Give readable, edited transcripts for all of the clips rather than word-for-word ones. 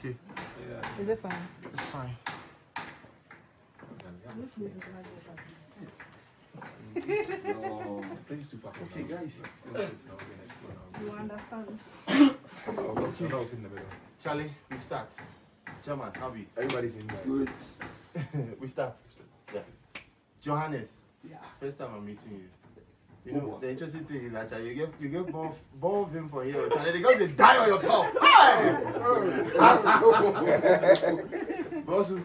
okay? Is it fine? It's fine. No, please do fuck. Okay, guys. You understand? Okay. Charlie, we start. Chairman, how we? Everybody's in there. Good. We start. Yeah. Johannes. Yeah. First time I'm meeting you. You know, the interesting thing is that you get more of him for here. Charlie, they got to die on your top. But also,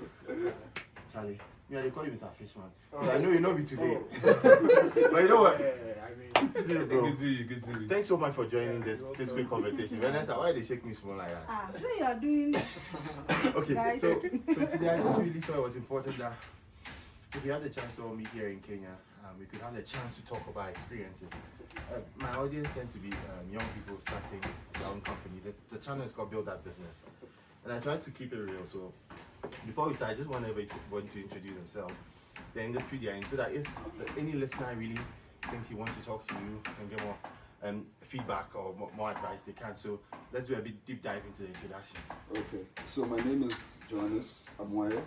Charlie, me, I call you Mr. Fishman. I know you know me today. But you know what? See you, bro. Good to you, good to you. Thanks so much for joining this quick conversation. When I said, why they shake me small like that? Ah, so you are doing. Okay, Guys. so today I just really thought it was important that if we had the chance to all meet here in Kenya, we could have the chance to talk about experiences. My audience tends to be young people starting their own companies. The channel is called Build That Business. And I try to keep it real. So before we start, I just want everyone to introduce themselves, the industry they're in, so that if any listener really thinks he wants to talk to you and get more feedback or more advice, they can. So let's do a bit deep dive into the introduction. Okay, so my name is Johannes Amwaye,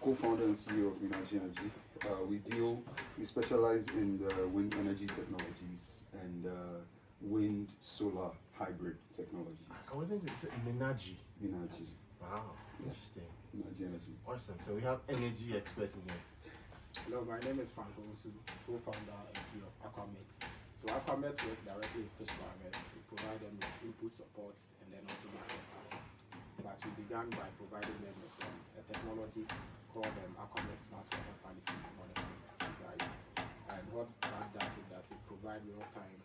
co-founder and CEO of Ghanaian Entrepreneurs. We specialize in wind energy technologies and wind solar hybrid technologies. I wasn't going to say Minaji. Energy. Wow, interesting. Ghanaian Energy. Awesome. So we have energy expert in here. Hello, my name is Franco Usu, co-founder and CEO of Aquamet. So Aquamet work directly with fish farmers. We provide them with input support and then also market access. But we began by providing them with a technology called Aquamet Smart Water Quality Monitoring device. And what that does is that it provides real-time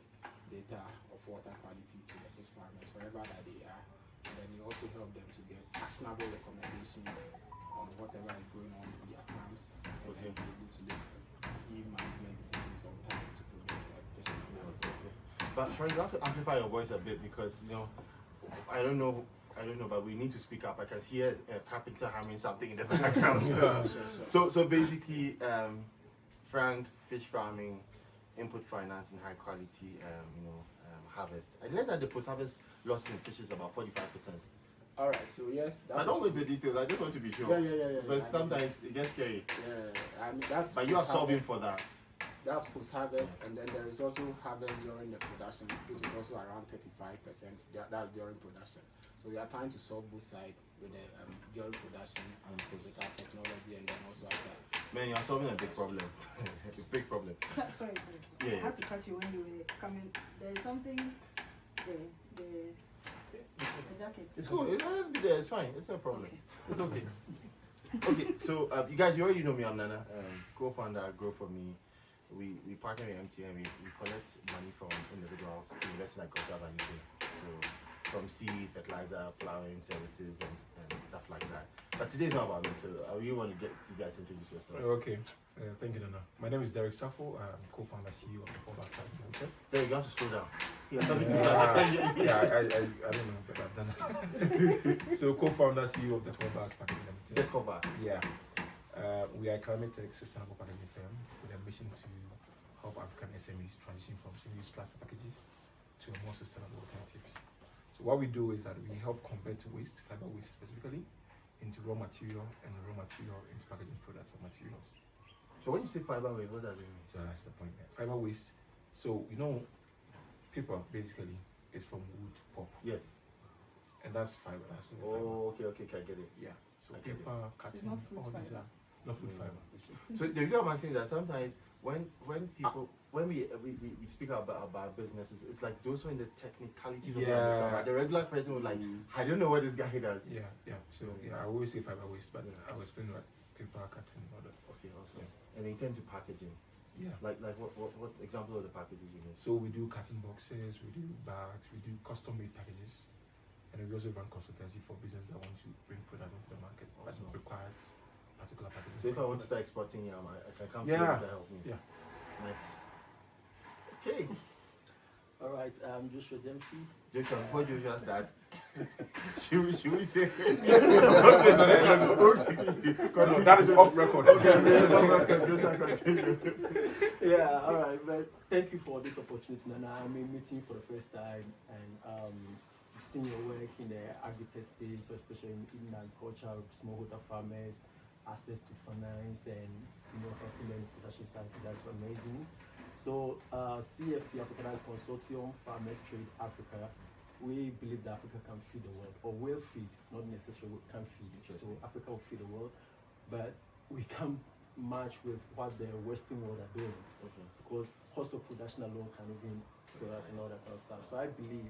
data of water quality to the fish farmers wherever that they are. And then you also help them to get actionable recommendations on whatever is going on in their farms. Okay. And be able to make key management decisions on time to prevent fish mortality. But Frank, you have to amplify your voice a bit because I don't know, but we need to speak up. I can hear a carpenter hammering something in the background. So basically, Frank, fish farming, input finance, and high quality, harvest. I learned that the post-harvest loss in fish is about 45%. All right, so yes, I don't go into details. I just want to be sure. Yeah. But sometimes it gets scary. Yeah, I mean that's. But you are solving for that. That's post-harvest, and then there is also harvest during the production, which is also around 35%. That's during production. So we are trying to solve both sides with the during production and with our technology, and then also after. Man, you are solving a big problem. A big problem. Sorry. Yeah. I had to cut you when you were coming. There is something. The jacket. It's cool. It has to be there. It's fine. It's no problem. Okay. It's okay. Okay, so you guys, you already know me. I'm Nana, co-founder Grow For Me. We partner with MTN. We collect money from individuals to invest in agricultural value chain. So from seed, fertilizer, plowing services, and stuff like that. But today's not about me, so I really want to get you guys to introduce yourself. Okay, thank you, Nana. My name is Derek Safo. I'm co-founder CEO of the Forward Limited. There, you have to slow down. Yeah, I don't know, but I've done it. So, co-founder CEO of the Forward Packaging Limited. The cover. Yeah. We are a climate tech sustainable packaging firm with a mission to help African SMEs transition from single-use plastic packages to a more sustainable alternatives. So what we do is that we help convert waste, fiber waste specifically, into raw material and raw material into packaging products or materials. So when you say fiber waste, what does it mean? So that's the point there. Fiber waste. So paper basically is from wood pulp. Yes. And that's fiber. That's not fiber. Oh, okay, I get it. Yeah. So I get paper, cotton, not fruit all these fiber. are not food fiber. So the reason I'm asking is that sometimes when we speak about businesses, it's like those who are in the technicalities of the understand. Right? The regular person would like, I don't know what this guy does. Yeah. So I always say fiber waste, but I'll explain what paper, cotton, all that. Okay, awesome. And they intend to packaging. Yeah. Like what example of the packages you know? So we do carton boxes, we do bags, we do custom made packages, and we also run consultancy for business that want to bring products into the market Awesome. but requires particular packaging. So if I want to start exporting yam, I can come to Yeah. you to help me. Yeah. Nice. Okay. All right, Joshua Dempsey. Joshua, before Joshua starts, should we say? No, that is off record. Okay, Joshua, continue. Yeah, all right, but thank you for this opportunity, Nana. I'm meeting for the first time, and seen your work in the agri-tech space, so especially in agriculture, smallholder farmers, access to finance, and helping them production side. That's amazing. So CFT, Africanized Consortium, Farmers Trade Africa, we believe that Africa can feed the world, or will feed, not necessarily can feed. So Africa will feed the world, but we can't match with what the Western world are doing, because cost of production alone can even kill us and all that kind of stuff. So I believe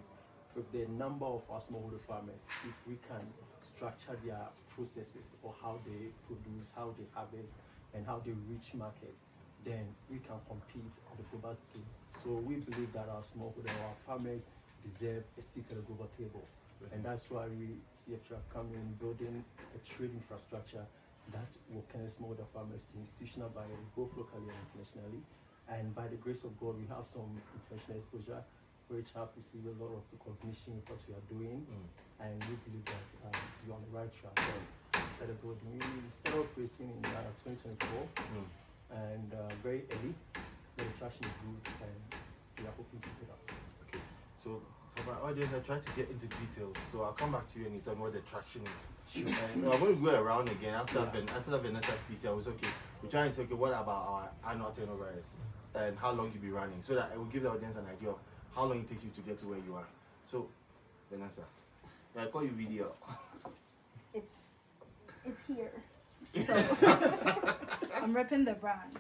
with the number of our smallholder farmers, if we can structure their processes or how they produce, how they harvest, and how they reach market, then we can compete at the global scale. So we believe that our smallholder, our farmers deserve a seat at the global table. And that's why we CFT have come in building a trade infrastructure that will connect smallholder farmers to institutional buyers, both locally and internationally. And by the grace of God, we have some international exposure, which have received a lot of recognition with what we are doing. And we believe that we're on the right track. So we started operating in 2024, and very early. The traction is good, and we are hoping to pick it up. Okay. So for my audience, I try to get into details. So I'll come back to you and you tell me what the traction is. And I'm going to go around again after Vanessa speaks. I was okay. We're trying to say, okay, what about our annual turnover is and how long you be running, so that I will give the audience an idea of how long it takes you to get to where you are. So, Vanessa, I call you video. It's here. So I'm repping the brand.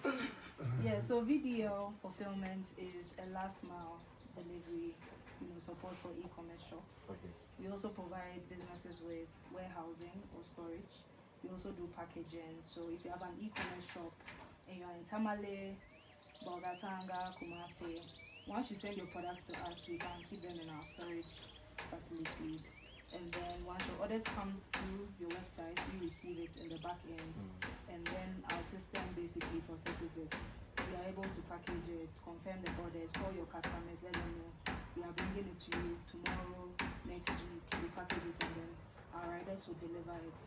Yeah, so video fulfillment is a last mile delivery, support for e-commerce shops. Okay. We also provide businesses with warehousing or storage. We also do packaging. So if you have an e-commerce shop and you're in Tamale, Bolgatanga, Kumasi, once you send your products to us, we can keep them in our storage facility. And then once your orders come through your website, we receive it in the back end, and then our system basically processes it. We are able to package it, confirm the orders, call your customers, let them know we are bringing it to you tomorrow, next week. We package it, and then our riders will deliver it.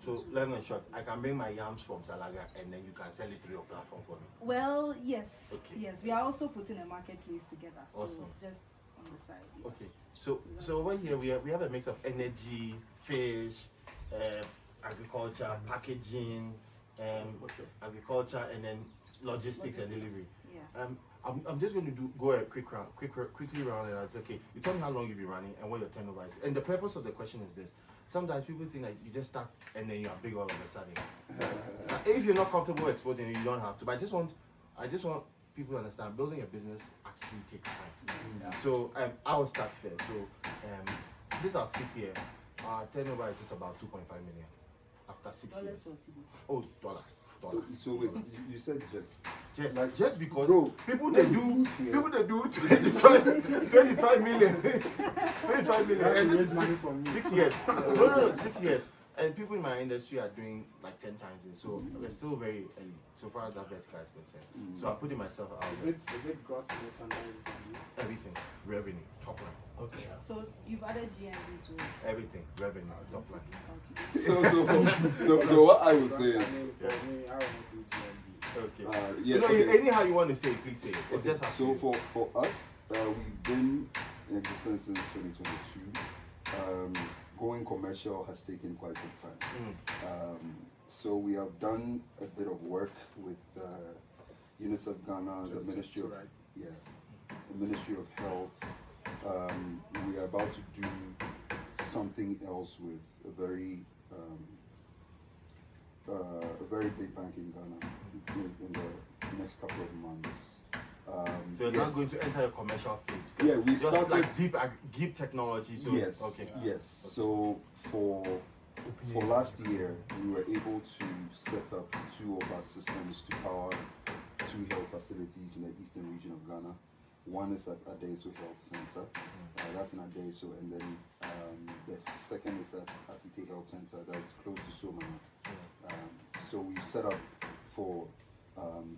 So long and short, I can bring my yams from Salaga and then you can sell it through your platform for me. Well, yes. Okay. Yes, we are also putting a marketplace together. Awesome. So just on the side. Yeah. Okay. So over here we have a mix of energy, fish, agriculture, packaging, agriculture, and then logistics and delivery. Yeah. I'm just going to go a quickly round, and I'll say, okay, you tell me how long you've been running and what your turnover is. And the purpose of the question is this: sometimes people think that you just start and then you are big all of a sudden. If you're not comfortable exposing it, you don't have to. But I just want people to understand building a business actually takes time. So I will start first. So this is our CPA. Our turnover is just about 2.5 million after 6 years. Oh, dollars. So wait, you said Just because bro, people they do 25 million. 25 million. And this is 6 years. No, 6 years. And people in my industry are doing like 10 times it. So we're still very early so far as that vertical is concerned. So I'm putting myself out there. Is it gross merchandise value? Everything. Revenue. Top line. Okay. So you've added GMV to it. Everything. Revenue. Top line. So what I would say is, For me, I want to do GMB. Okay. Anyhow you want to say it, please say it. It's just so for us, we've been in existence since 2022. Going commercial has taken quite some time. So we have done a bit of work with UNICEF Ghana, the Ministry of the Ministry of Health. We are about to do something else with a very big bank in Ghana in the next couple of months. So you're not going to enter a commercial phase? Yeah, we just started like deep technology. So yes, okay. yes. Okay. So for last year, we were able to set up 2 of our systems to power 2 health facilities in the eastern region of Ghana. One is at Adeso Health Center, that's in Adeso, and then the second is at Asite Health Center, that's close to Somana. So we've set up for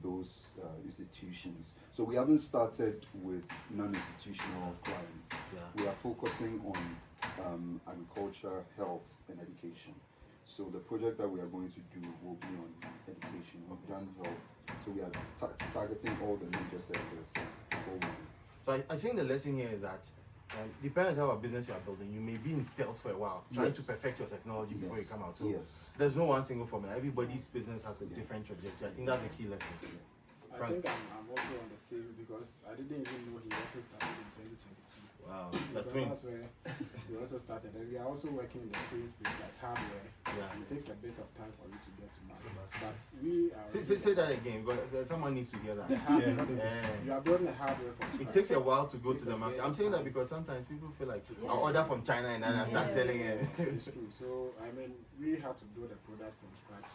those institutions. So we haven't started with non-institutional clients. We are focusing on agriculture, health, and education. So the project that we are going to do will be on education. We've done health, so we are targeting all the major sectors. So I think the lesson here is that depending on what business you are building, you may be in stealth for a while, trying to Yes. perfect your technology before you come out. So Yes. there's no one single formula. Everybody's business has a different trajectory. I think that's the key lesson. I Frank. think I'm also on the same because I didn't even know he also started in 2022. Wow, the Because twins. that's where we also started, and we are also working in the same space like hardware. Yeah. It takes a bit of time for you to get to market, but we are. Say that again, but someone needs to hear that. The hardware. Yeah. You are building a hardware from It scratch. takes a while to go Takes to the a market. bit I'm of saying that time. because sometimes people feel like Yeah. I'll order from China and then I start Yeah. selling it. It's true. So I mean, we had to build a product from scratch,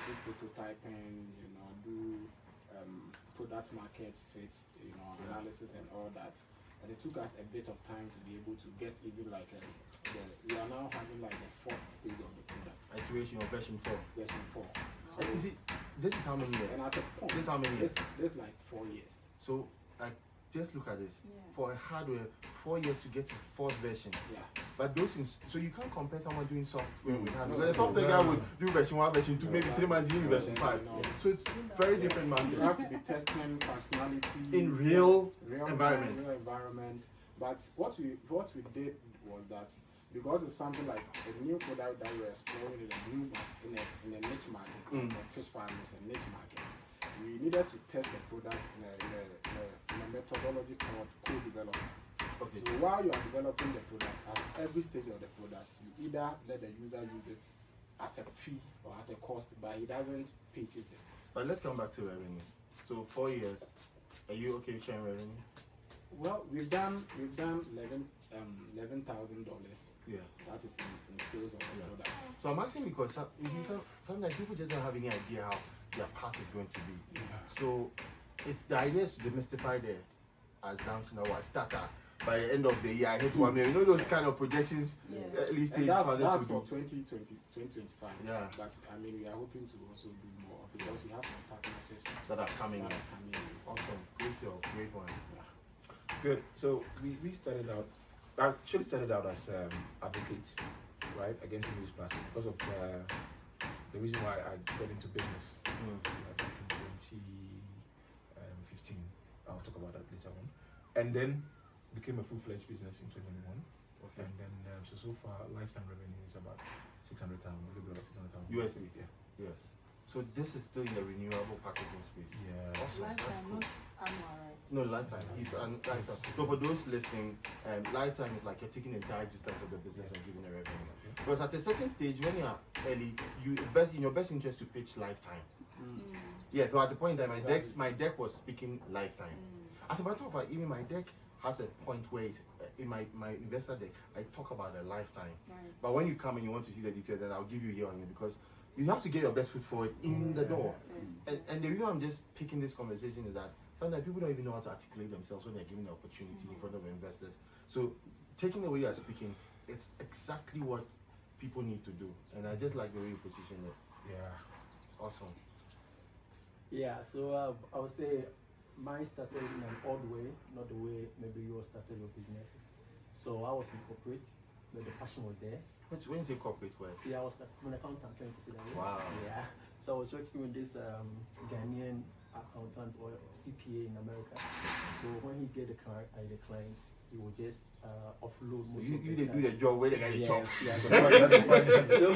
do prototyping, do product market fit, Yeah. analysis and all that. And it took us a bit of time to be able to get even like we are now having like the fourth stage of the product, Iteration of version 4. version 4. So You see, this is how many years? and at the point, This is how many years? this like 4 years. So just look at this. Yeah. For a hardware, 4 years to get to fourth version. Yeah. But those things, so you can't compare someone doing software with hardware. No, Because the software no. guy would do version 1, version 2, maybe 3 months in No, version no, 5. no. So it's very different You have markets. to be testing functionality In real real environments. Real environments. But what we did was that because it's something like a new product that we're exploring in a niche market, the fish farmers and niche market, we needed to test the products in a methodology called co-development. Okay. So while you are developing the product, at every stage of the product, you either let the user use it at a fee or at a cost, but he doesn't purchase it. But let's come back to revenue. So 4 years, are you okay with sharing revenue? Well, we've done $11,000. Yeah. That is in sales of the Yeah. products. So I'm asking because sometimes people just don't have any idea how their path is going to be. So it's the idea is to demystify the assumption or starter. By the end of the year, I hit 1 million. You know those kind of projections, Yeah. early stage And that's founders for will do. 2025. Yeah. But I mean, we are hoping to also do more because we have some partnerships That are coming that in. are coming in. Awesome. Great job. Great one. Good. So we started out, actually started out as advocates, right, against single-use plastic because of the reason why I got into business back in 2015. I'll talk about that later on. And then became a full-fledged business in 2021. Okay. And then so far lifetime revenue is about 600,000, a little bit over 600,000 USD. Yeah. Yes. So this is still in the renewable packaging space. Yeah. Awesome. Lifetime, That's not annual, right? No, lifetime. It's lifetime. So for those listening, lifetime is like you're taking the entire distance of the business and giving a revenue. Because at a certain stage, when you're early, in your best interest to pitch lifetime. Yeah. So at the point that my deck was speaking lifetime. As a matter of fact, even my deck has a point where it's, in my investor deck, I talk about a lifetime. Right. But when you come and you want to see the details, then I'll give you here on here because you have to get your best foot forward in the door. And the reason I'm just picking this conversation is that sometimes people don't even know how to articulate themselves when they're given the opportunity in front of investors. So taking the way you're speaking, it's exactly what people need to do. And I just like the way you position it. Yeah. Awesome. Yeah, so I would say mine started in an odd way, not the way maybe yours started your businesses. So I was in corporate, but the passion was there. When you say corporate work? Yeah, I was an accountant, let me put it that way. Wow. Yeah. So I was working with this Ghanaian accountant or CPA in America. So when he get the client, he will just offload most of You the do the job where they get the chop. Yeah, that's the point. So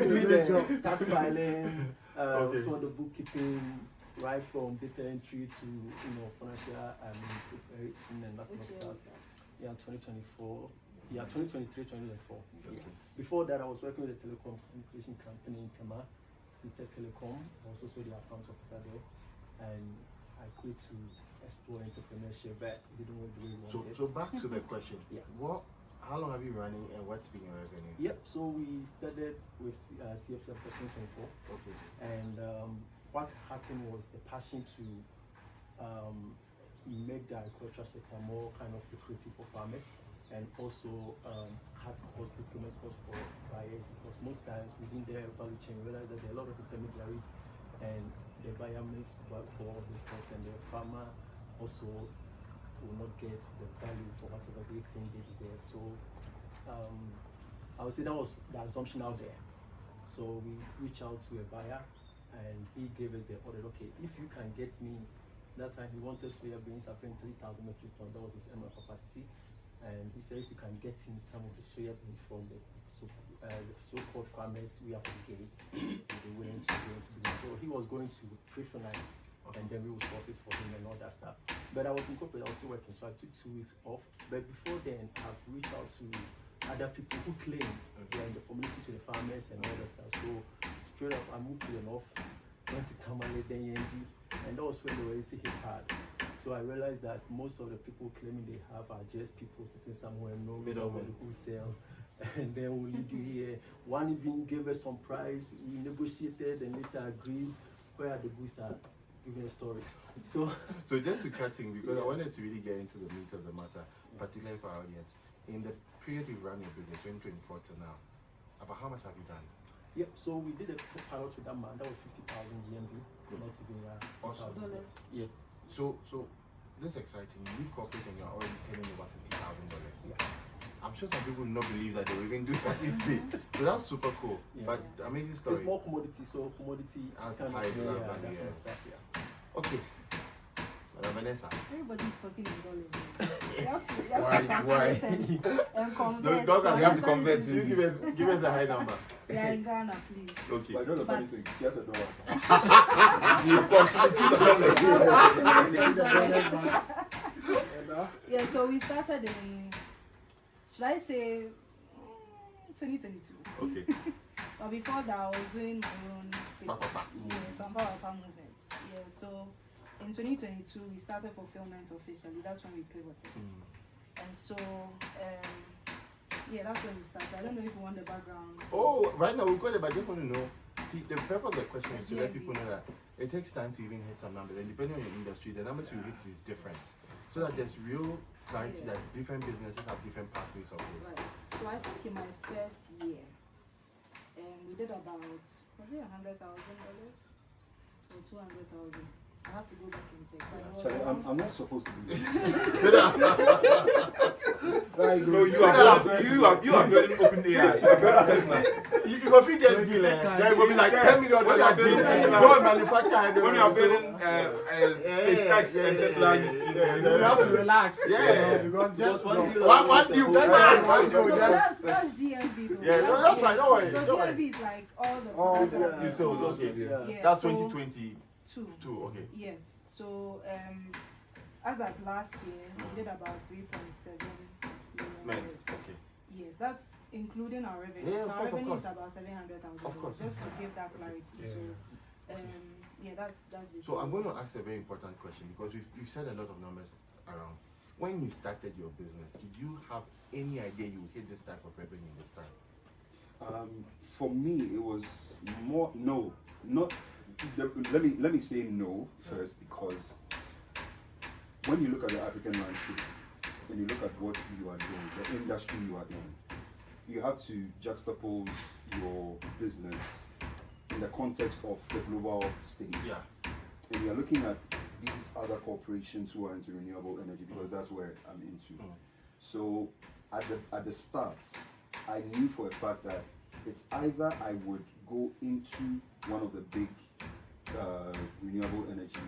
doing the tax filing, Okay. so the bookkeeping, right from data entry to financial preparation and that kind of stuff. Yeah, 2024. Yeah, 2023, 2024. Okay. Yeah. Before that, I was working with a telecom communication company in Tema, Cita Telecom. I was also the account officer there, and I quit to explore entrepreneurship, but it didn't work the way we wanted. So back to the question. Yeah. How long have you been running and what's been your revenue? Yep. So we started with CFC after 2024, Okay. and what happened was the passion to make the agriculture sector more kind of lucrative for farmers, and also had cost procurement cost for buyers, because most times within their value chain we realize that there are a lot of intermediaries, and the buyer makes for the cost, and the farmer also will not get the value for whatever they think they deserve. So I would say that was the assumption out there. So we reached out to a buyer, and he gave us the order. Okay, if you can get me, that time he wanted soya beans, I think 3,000 metric tons. That was his annual capacity. and he said if you can get him some of the soya beans from the so-called farmers we have in Gay, they willing to go into business. So he was going to pre-finance, and then we would source it for him and all that stuff. But I was in corporate, I was still working, so I took 2 weeks off. But before then, I've reached out to other people who claim they're in the community, to the farmers and all that stuff. So straight up, I moved to the north, went to Tamale, then Yendi, and that was when the reality hit hard. So I realized that most of the people claiming they have are just people sitting somewhere, no somebody who sells, and then we lead you here. One even gave us some price, we negotiated and later agreed where the goods are, giving a story. So just to cut in, because I wanted to really get into the meat of the matter, particularly for our audience. In the period you ran your business, 2024 to now, about how much have you done? Yep, so we did a pilot with that man, that was 50,000 GMV. Not even Awesome. Dollars. Yep. So this is exciting. You leave corporate and you're already turning over $50,000. Yeah. I'm sure some people will not believe that they will even do that if they. So that's super cool. Yeah. But amazing story. It's more commodity, so commodity Has kind high of, value, that kind yeah. of stuff, yeah. Okay. Madam Vanessa. Everybody's talking in dollars. You have to Why? calculate and convert. No, don't- you have to convert You give us a high number. We are in Ghana, please. Okay. But you know the funny But- thing, she has a dollar. Of course, you see the dollars. Yeah, so we started in, should I say, 2022. Okay. But before that, I was doing my own Pa, pa, pa. some power movements. Yeah, so in 2022, we started fulfillment officially. That's when we pivoted. And so, yeah, that's when we started. I don't know if you want the background. Oh, right now we've got it, but I just want to know. See, the purpose of the question is to let GMV. people know that it takes time to even hit some numbers, and depending on your industry, the numbers you hit is different. So that there's real clarity that different businesses have different pathways of growth. Right. So I think in my first year, we did about, was it $100,000 or 200,000? I have to go back and check. But it was Charlie, around- I'm not supposed to be No, you are building open AI. You are building Tesla. You go fit get deal, there will be like $10 million When you are deal. building Tesla- Go and manufacture hydrogen. When you are building SpaceX and Tesla, You have to relax. Yeah. Because just one deal One deal, one deal, So just. that's GMV though. Yeah, no, that's fine, don't worry, So don't worry. GMV is like all the All products the- that You we sold, sold. okay. Yeah, That's so 2022, okay. Yes. So as at last year, we did about $3.7 million. Okay. Yes, that's including our revenue. Yeah, so of our course, of revenue is course. about $700,000. Of course. Just to give that clarity. Yeah. So yeah, that's basically. So I'm going to ask a very important question because we've said a lot of numbers around. When you started your business, did you have any idea you would hit this type of revenue this time? For me, it was more no, not. Let me say no first, because when you look at the African landscape, when you look at what you are doing, the industry you are in, you have to juxtapose your business in the context of the global stage. Yeah. And we are looking at these other corporations who are into renewable energy, because that's where I'm into. So at the start, I knew for a fact that it's either I would go into one of the big renewable energy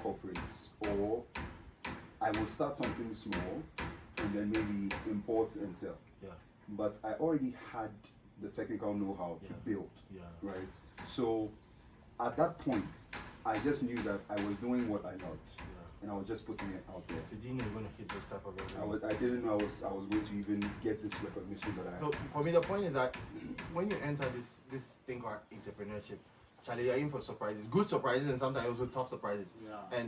corporates, or I will start something small and then maybe import and sell. Yeah. But I already had the technical know-how to build, Yeah. right? So at that point, I just knew that I was doing what I loved, and I was just putting it out there. So didn't know you're going to hit this type of revenue? I didn't know I was going to even get this recognition that I So for me, the point is that when you enter this thing called entrepreneurship, Charlie, you're in for surprises, good surprises, and sometimes also tough surprises. Yeah.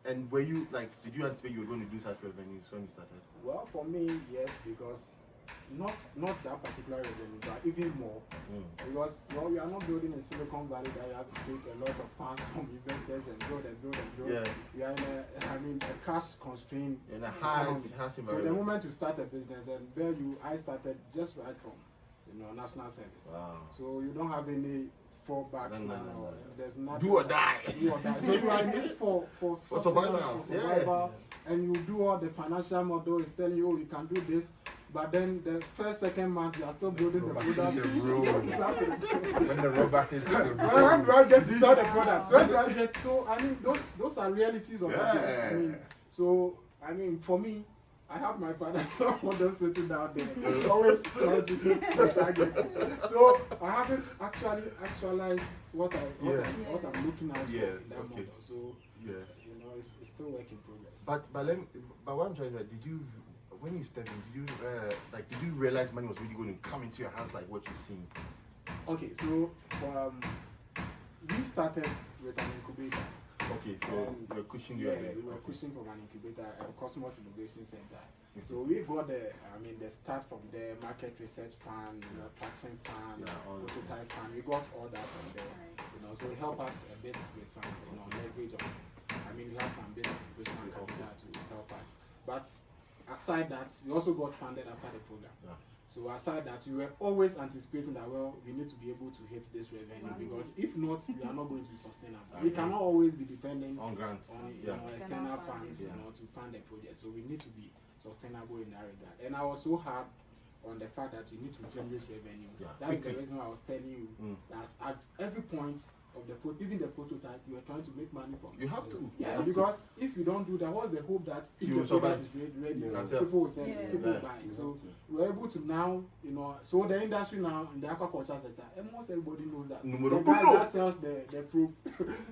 And were you like, did you anticipate you were going to do such revenues when you started? Well, for me, yes, because not that particular revenue, but even more. Because we are not building in Silicon Valley that you have to take a lot of funds from investors and build and build and build. Yeah. We are in a cash constraint. In a high economy. So the environment. moment you start a business, and there I started just right from national service. Wow. So you don't have any fallback No, plan, no, no, or no. there's nothing. Do or die. Do or die. So you are in it for survival, for survival, and you do all the financial model is telling you, oh, you can do this, but then the first, second month you are still building the product. What is happening? When the rollback hits the When do I get to sell the products? When do I get? So I mean, those are realities of the game. I mean, so I mean, for me, I have my father's model sitting down there, always trying to hit the target. So I haven't actually actualized what I'm looking at Yes, in that okay. model. So Yes. you know, it's still work in progress. But what I'm trying to say, did you, when you stepped in, did you realize money was really going to come into your hands like what you've seen? Okay, so we started with an incubator. Okay, so you're pushing We were pushing from an incubator, Cosmos Innovation Center. Okay. So we got the start from there, market research fund, traction fund, prototype fund. We got all that from there. So it helped us a bit with some, leverage on. We have some bit of operational capital to help us. But aside that, we also got funded after the program. Yeah. So aside that, we were always anticipating that, well, we need to be able to hit this revenue because if not, we are not going to be sustainable. We cannot always be depending on grants, on external funds, to fund the project. So we need to be sustainable in that regard. And I was so hard on the fact that we need to generate revenue. Yeah. That's the reason why I was telling you that at every point of even the prototype, you are trying to make money from. You have to. Yeah, because if you don't do that, what's the hope that if You the will product survive. is ready, Yeah. people will sell, people Yeah. buy. So we're able to now, so the industry now in the aquaculture sector, almost everybody knows that. Numero The guys uno. that sells the proof,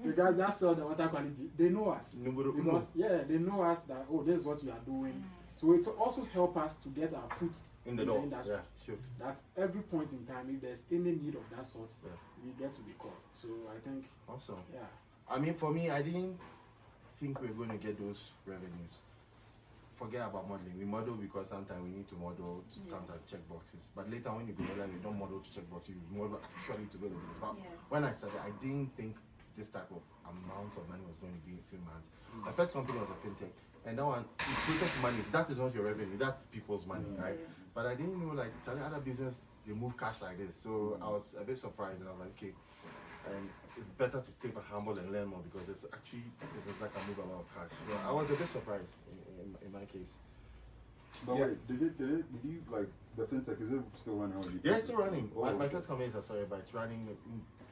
the guys that sell the water quality, they know us. Numero uno. Because they know us that this is what we are doing. So it also help us to get our foot in the door. industry. Yeah, sure. That every point in time, if there's any need of that sort, Yeah. we get to be called. So I think, Awesome. yeah. For me, I didn't think we were going to get those revenues. Forget about modeling. We model because sometimes we need to model to sometimes check boxes. But later when you go realize you don't model to check boxes, you model actually to build a business. But when I started, I didn't think this type of amount of money was going to be in 2 months. My first company was a fintech. And that one, it process money. That is not your revenue. That's people's money, right? But I didn't know, like, other business, they move cash like this. So I was a bit surprised. And I was like, okay, it's better to stay humble and learn more because it's actually business that can move a lot of cash. So I was a bit surprised in my case. But wait, did you like the fintech? Is it still running? Or Yeah, it's still running. Oh, My first company is sorry, but it's running a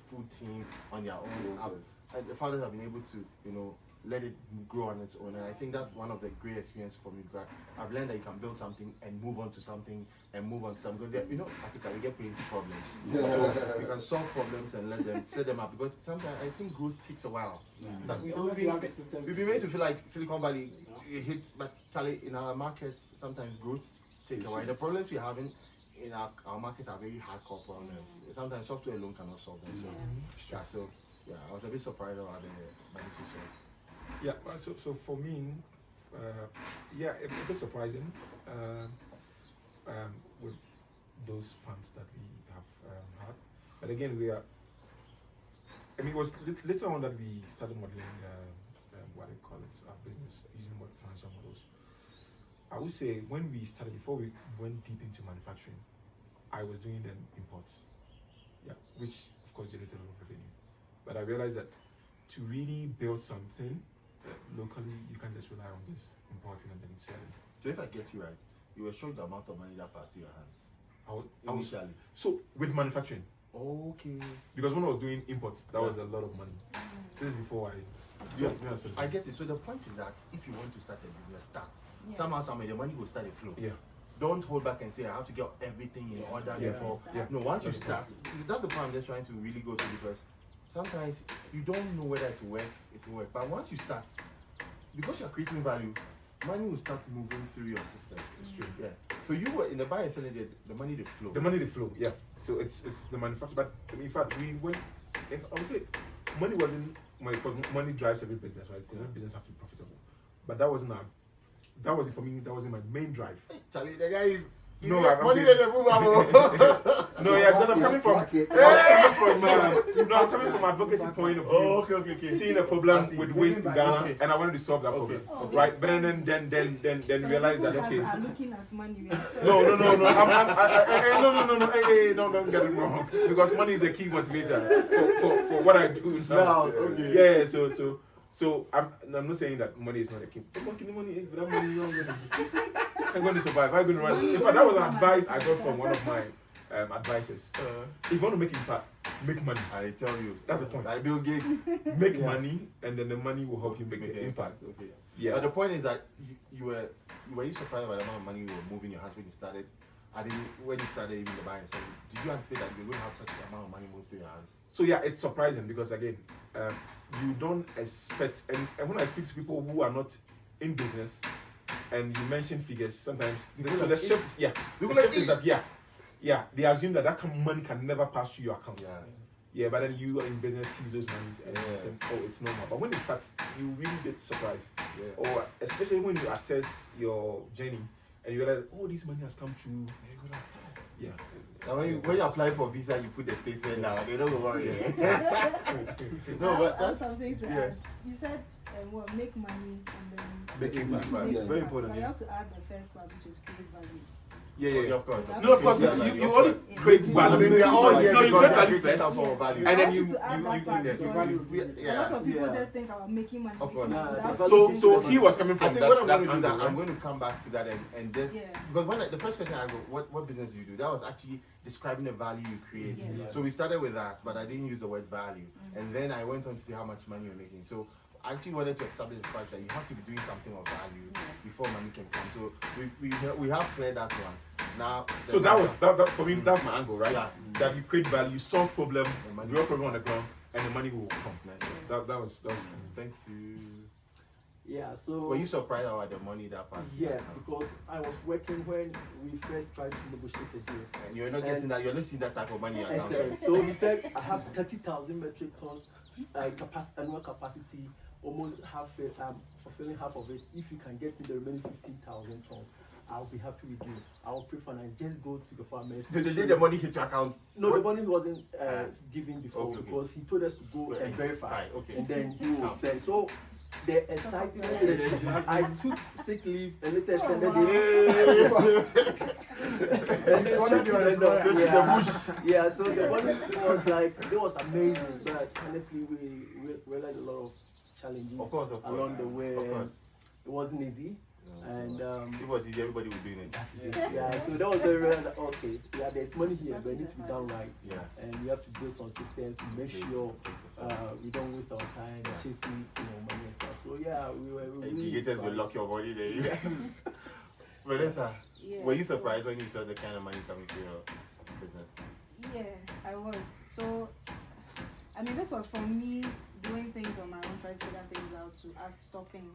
full team on their own. Okay. The founders have been able to, let it grow on its own, and I think that's one of the great experiences for me. Because I've learned that you can build something and move on to something and move on to something. Because Africa, we get plenty problems. So you can solve problems and set them up. Because sometimes I think growth takes a while. Like we've been made to feel like Silicon Valley hits, but Charlie, in our markets sometimes growth take a while. The problems we're having in our markets are very hardcore problems. Sometimes software alone cannot solve them. So I was a bit surprised about the situation. Yeah, so for me, a bit surprising with those funds that we have had. But again, it was later on that we started modeling what I call it, our business using financial models. I would say when we started, before we went deep into manufacturing, I was doing them imports, which of course generated a lot of revenue. But I realized that to really build something locally, you can't just rely on just importing and then selling. So if I get you right, you were shocked the amount of money that passed through your hands. I was Initially. so with manufacturing. Okay. Because when I was doing imports, that was a lot of money. This is before I get it. So the point is that if you want to start a business, start. Somehow, the money will start a flow. Yeah. Don't hold back and say I have to get everything in order before. No, once you start, that's the point I'm just trying to really go to, because sometimes you don't know whether it will work. But once you start, because you're creating value, money will start moving through your system. It's true. Yeah. So you were in the buy and selling, the money they flow. The money they flow, yeah. So it's the manufacturer. But in fact, I would say money wasn't money, because money drives every business, right? Because every business has to be profitable. But that wasn't for me. That wasn't my main drive. Charlie, the guy is. No, money they move out. No, yeah, because I'm coming from advocacy point of view. Oh, okay. Seeing a problem with waste in Ghana, Okay. and I wanted to solve that problem, Oh, right? so But then realize that okay. Are looking at money. No. No, don't get it wrong. Because money is a key motivator for what I do now. Okay. Yeah, so I'm not saying that money is not a key. Money, without money, I'm going to survive. I'm going to run. In fact, that was an advice I got from one of my advisors. If you want to make impact, make money. I tell you, That's the point. Like Bill Gates. Make money, and then the money will help you make the impact. Okay. Yeah. But the point is that you were you surprised by the amount of money you were moving your house when you started? When you started even the buy and sell, did you anticipate that you were going to have such an amount of money moved to your hands? So yeah, it's surprising because again, you don't expect, and when I speak to people who are not in business, and you mention figures, sometimes the shift, is that they assume that money can never pass through your account. Yeah, but then you are in business, sees those monies and think, oh, it's normal. But when it starts, you really get surprised. Yeah. Or especially when you assess your journey and you realize, oh, this money has come through. Yeah. Now when you apply for visa, you put the statement now. They don't worry. No, but that's something to add. You said, make money and then make impact. Very important. So you have to add the first one, which is create value. Yeah, of course. No, of course. You only create value. I mean, we are all here you because get we value create first, value. and then you value. A lot of people just think about making money. Of course. So he was coming from I think that. what I'm going to do that I'm going to come back to that and then because when the first question I go, what business do you do? That was actually describing the value you create. So we started with that, but I didn't use the word value, and then I went on to see how much money you're making. So I actually wanted to establish the fact that you have to be doing something of value before money can come. So we have cleared that one. Now, so that for me, that's my angle, right? Yeah. That you create value, you solve problem, real problem on the ground, and the money will come. That was thank you. Yeah, so were you surprised about the money that passed? Yeah, because I was working when we first tried to negotiate a deal. And you're not getting that, you're not seeing that type of money account. So he said I have 30,000 metric tons annual capacity, almost half fulfilling half of it. If you can get me the remaining 15,000 tons, I'll be happy with you. I'll prefer and just go to the farmers. So the day the money hit your account? No, the money wasn't given before because he told us to go and verify. And then he would send. So the excitement is, I took sick leave and later extended it. Yeah, so the money was like, it was amazing, but honestly, we realized a lot of challenges along the way. It wasn't easy. And it was easy, everybody was doing it. Yeah, so that was very real. Okay, there's money here, but it needs to be done right. And we have to build some systems to make sure we don't waste our time chasing money and stuff. So yeah, we were really. You just will lock your money there. Vanessa, were you surprised when you saw the kind of money coming to your business? Yeah, I was. So, I mean, this was from me doing things on my own, trying to figure things out, to us stopping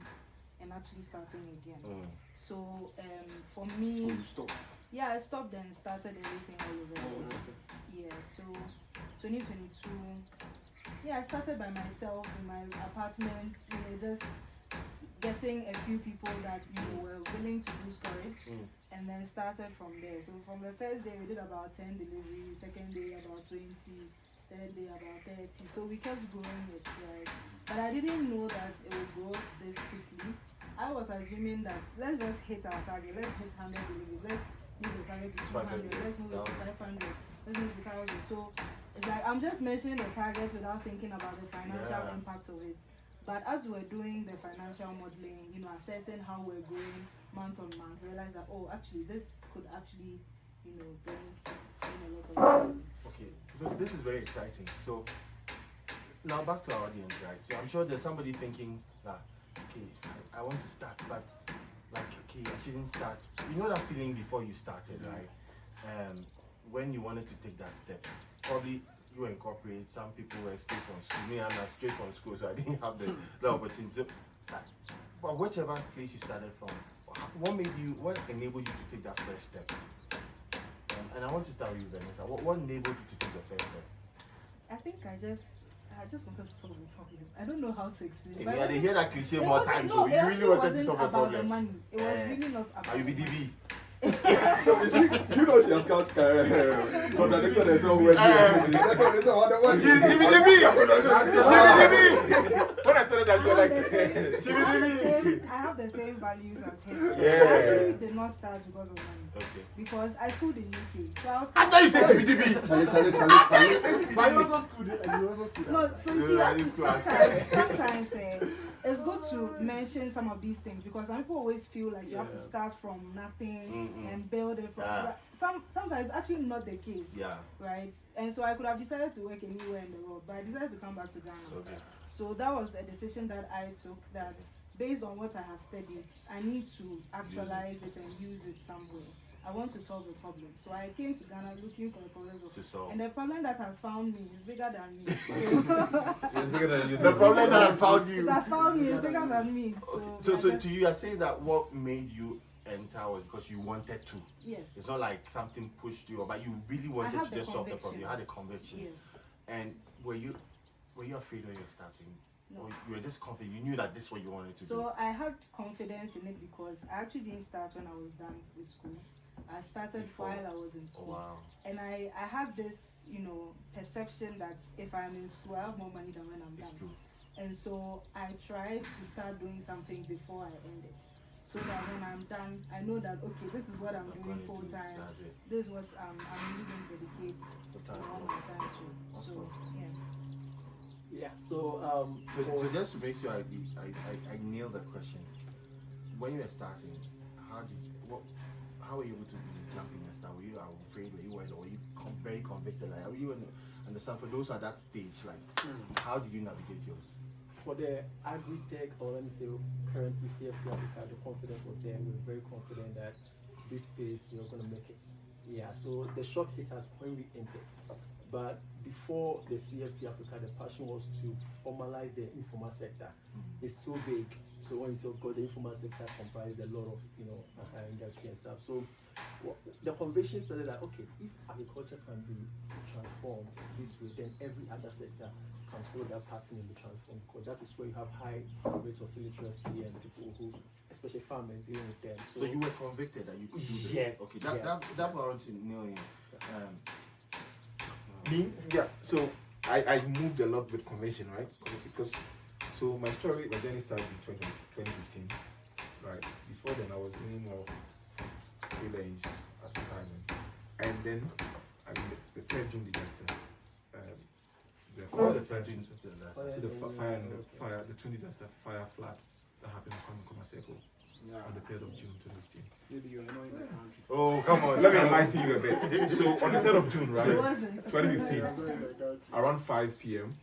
and actually starting again. So for me, you stopped? Yeah, I stopped and started everything all over again. Yeah, so 2022, I started by myself in my apartment, just getting a few people that were willing to do storage, and then started from there. So from the first day we did about 10 deliveries, second day about 20, third day about 30. So we kept growing it, right? But I didn't know that it would grow this quickly. I was assuming that let's just hit our target, let's hit 100 deliveries, let's move the target to 200, let's move it to 500, let's move it to 1,000. So it's like I'm just mentioning the targets without thinking about the financial impact of it. But as we're doing the financial modeling, assessing how we're growing month on month, realize that actually this could actually, bring in a lot of money. Okay, so this is very exciting. So now back to our audience, right? So I'm sure there's somebody thinking that, okay, I want to start, but I shouldn't start. You know that feeling before you started, right? When you wanted to take that step, probably you were in corporate, some people were straight from school. Me, I'm not straight from school, so I didn't have the opportunity. So, but whichever place you started from, what enabled you to take that first step? And I want to start with you, Vanessa. What enabled you to take the first step? I think I just wanted to solve a problem. I don't know how to explain it. Yeah, they hear that cliche more times, so you really wanted to solve a problem. The money. It was really not about Are you BDB? You know she has got contradicted herself with When I started that, you were like, I have the same values as him. Yeah. I actually did not start because of money. Okay. Because I schooled in UK. So I was I thought you said CBDB. But you also schooled and you also schooled. No, so you see, sometimes it's it's good to mention some of these things because some people always feel like you have to start from nothing and build it from. Sometimes it's actually not the case. Yeah. Right. And so I could have decided to work anywhere in the world, but I decided to come back to Ghana. Okay. So that was a decision that I took. That based on what I have studied, I need to actualize it and use it somewhere. I want to solve a problem. So I came to Ghana looking for a problem To solve. and the problem that has found me is bigger than me. It's bigger than you. The problem that I found you. That found me is bigger than me. Okay. So to you are saying that what made you enter was because you wanted to. Yes. It's not like something pushed you, but you really wanted to just solve the problem. You had a conviction. Yes. And were you afraid when you were starting? No. Or you were just confident? You knew that this is what you wanted to do. So I had confidence in it because I actually didn't start when I was done with school. I started while I was in school. Oh, wow. And I had this, perception that if I'm in school, I have more money than when I'm It's done. true. And so I tried to start doing something before I ended. So that when I'm done, I know that, okay, this is what I'm doing full time. That's it. This is what I'm really going to dedicate all my time to. So, yeah. Yeah. So So just to make sure I nail the question, when you were starting, how were you able to jump in and start? Were you afraid? Were you worried? Or were you very convicted? Like, are you understand for those at that stage? Like, how did you navigate yours? for the agri-tech, or let me say currently CFT Africa, the confidence was there. We were very confident that this space we were going to make it. Yeah, so the shock hit us when we entered. But before the CFT Africa, the passion was to formalize the informal sector. It's so big. So when you talk about the informal sector, comprises a lot of industry and stuff. So the conviction started that okay, if agriculture can be transformed this way, then every other sector can follow that pattern and be transformed. Because that is where you have high rates of illiteracy and people who, especially farmers, dealing with them. So you were convicted that you could do this. Yeah. Okay. That's what I want to know. So I moved a lot with convention, right? Because so my journey started in 2015, right? Before then I was doing more freelance advertising, and then the third June disaster, the twin disaster, fire flood that happened in Kuma Circle on the 3rd of June 2015. Maybe you're annoying the country. Oh, come on. Let me enlighten you a bit. So on the 3rd of June, right, It wasn't. 2015, around 5 p.m.,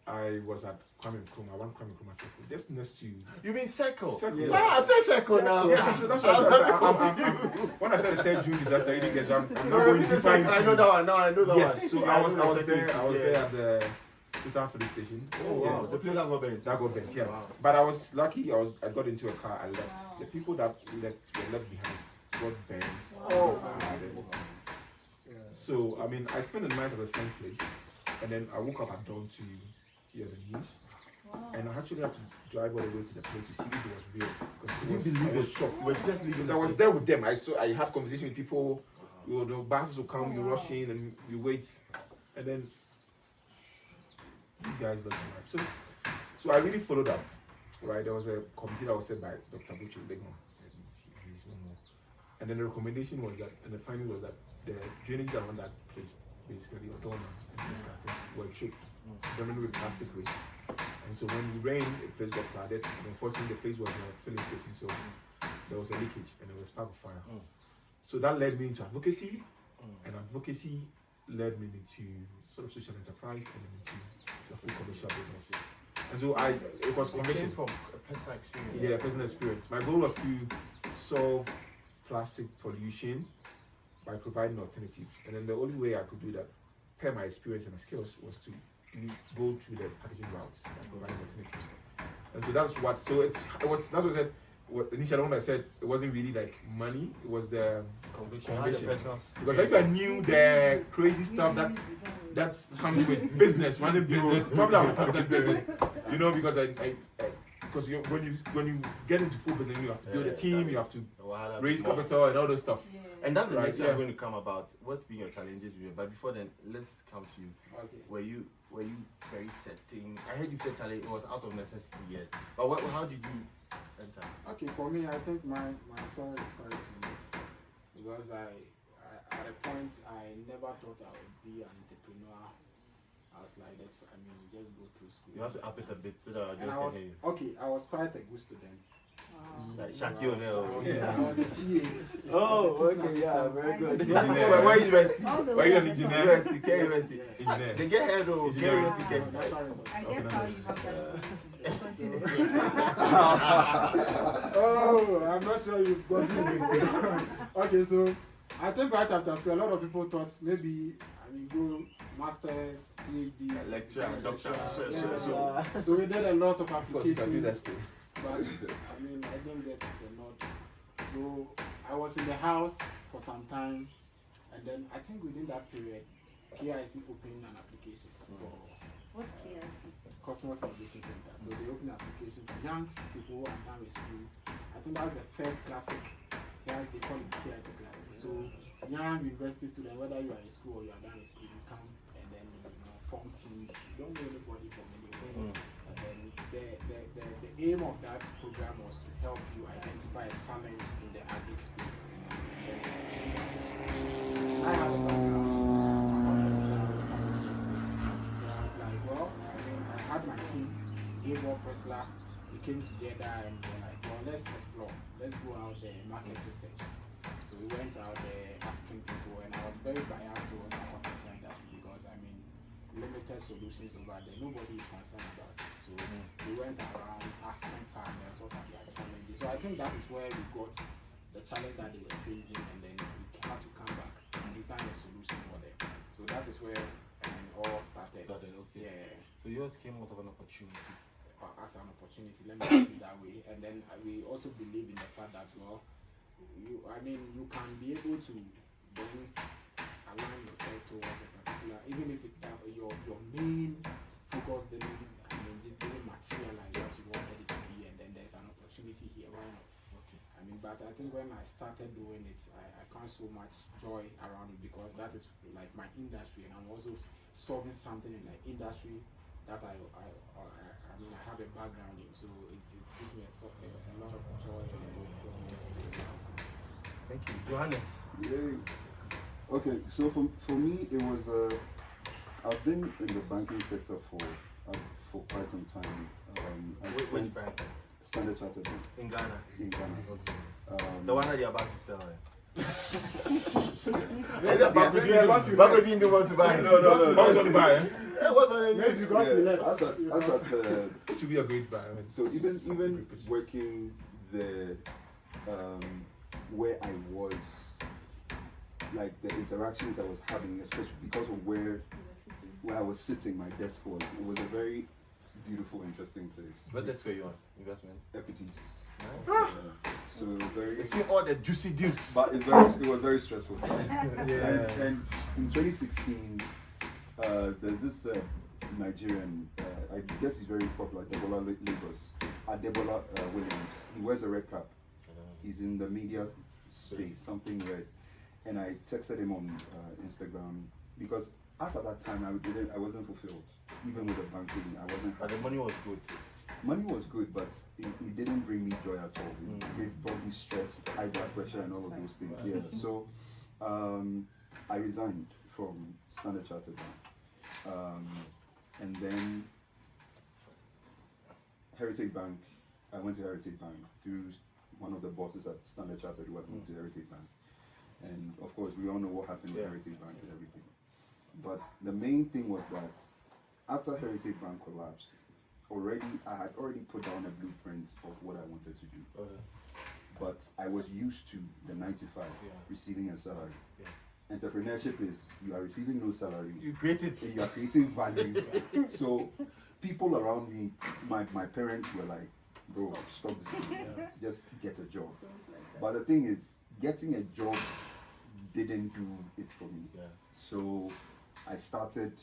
I was at Kwame Nkrumah, around Kwame Nkrumah Circle, just next to. You mean circle? Circle. Yeah. I said circle now. Yeah, so that's what when I said the 3rd June disaster, you didn't get. So I'm not going to define. I know that one. Now I know that one. Yes, so Yeah, I was there. there at the Total Filling Station. Oh wow, the place that got bent. That got bent, yeah. Wow. But I was lucky. I got into a car. I left. Wow. The people that left were left behind. Got bent. Wow. So I mean, I spent the night at a friend's place, and then I woke up at dawn to hear the news. Wow. And I actually had to drive all the way to the place to see if it was real. You Because I was shocked. We're just leaving. Because I was there with them. I had conversation with people. The buses will come, you rush in, and you wait, and then these guys look alive. So I really followed up. Right, there was a committee that was set by Dr. Buchu Legno. He's no more. And then the recommendation was that, and the finding was that the drainage around that place, basically, or dormant, were choked, predominantly with plastic waste. And so when it rained, the place got flooded. And unfortunately, the place was a filling station, so there was a leakage and there was a spark of fire. So that led me into advocacy, and advocacy led me into sort of social enterprise and then into the full commercial business. And so it was conviction from a personal experience. Yeah, personal experience. My goal was to solve plastic pollution by providing alternatives. And then the only way I could do that, per my experience and my skills, was to go through the packaging routes by providing alternatives. And so that's what. So that's what I said. Initially, when I said it wasn't really like money, it was the conviction. Because if I knew the crazy stuff that comes with business, running business, probably I would have done business. Because because when you get into full business, you have to build a team, you have to raise capital and all those stuff. Yeah. And that's the next thing I'm going to come about. What being your challenges were. But before then, let's come to you. Okay. Were you very setting? I heard you say challenge. It was out of necessity yet. But how did you enter? Okay, for me, I think my story is quite unique because I at a point I never thought I would be an entrepreneur as was like that. I mean, just go through school. You have to up it a bit so that And I was I was quite a good student. like So Shaquille O'Neal. I was a TA. Oh, okay, yeah, very good. Where university? All the Why way you at an the top. engineer? University, K University. Engineer. They get head though. K Engineer. University get That's why I was- I get how you have that information. Continue. Oh, I'm not sure you got it. Okay, so I think right after school, a lot of people thought maybe I mean go masters, PhD, Lecturer, doctor, yeah. so. So we did a lot of Of course, you can do that applications, still. but I mean I didn't get the nod. So I was in the house for some time, and then I think within that period, KIC opened an application for What's KIC? Cosmos Innovation Center. So they opened an application for young people who are done with school. I think that was the first classic. They call it KIC classic. So young university students, whether you are in school or you are done with school, you come and then form teams. You don't know anybody from anywhere. And then the aim of that program was to help you identify a challenge in the agri space. And then I have a background in human resources. So I was like, well, I mean, I had my team, Able Presla, we came together and we were like, well, let's explore. Let's go out there, market research. So we went out there asking people, and I was very biased towards the aquaculture industry because, I mean, limited solutions over there. Nobody is concerned about it. So we went around asking farmers what are their challenges. So I think that is where we got the challenge that they were facing, and then we had to come back and design a solution for them. So that is where it all started. Okay. Yeah. So yours came out of an opportunity. As an opportunity, let me put it that way. And then we also believe in the fact that, well, you can be able to then align yourself towards a particular, even if it, your main focus didn't materialize as you wanted it to be, and then there's an opportunity here, why not? Okay. I mean, but I think when I started doing it, I found so much joy around it because that is like my industry, and I'm also solving something in the industry that I mean I have a background in, so it gives me a lot of joy and fulfillment. Thank you. Johannes. Yay. Okay, so for me it was I've been in the banking sector for quite some time. Which bank? Standard Chartered Bank In Ghana. in Ghana. Okay. The one that you're about to sell. Baby didn't want to buy it. No. How much want to buy? It wasn't Maybe because he left. It should be a great buy. So even working the where I was, like the interactions I was having, especially because of where I was sitting, my desk was. It was a very beautiful, interesting place. What that's where you want? Investment. Equities. Nice. So very. You see all the juicy deals. But it was very stressful. Yeah. And in 2016, there's this Nigerian, I guess he's very popular, Debola Lagos, Debola Williams. He wears a red cap. He's in the media space, something red. And I texted him on Instagram because as at that time I wasn't fulfilled. Even with the banking, I wasn't. But the money was good. Money was good, but it didn't bring me joy at all. It brought me stress, high blood pressure, and all of those things. Yeah. So I resigned from Standard Chartered Bank, and then Heritage Bank. I went to Heritage Bank through one of the bosses at Standard Chartered who had moved to Heritage Bank, and of course we all know what happened with Heritage Bank and everything. But the main thing was that after Heritage Bank collapsed, I had already put down a blueprint of what I wanted to do. But I was used to the 9 to 5, receiving a salary. Entrepreneurship is you are receiving no salary. You created. And you are creating value. So people around me, my parents were like, bro, stop this thing. Just get a job. But the thing is, getting a job didn't do it for me. So I started,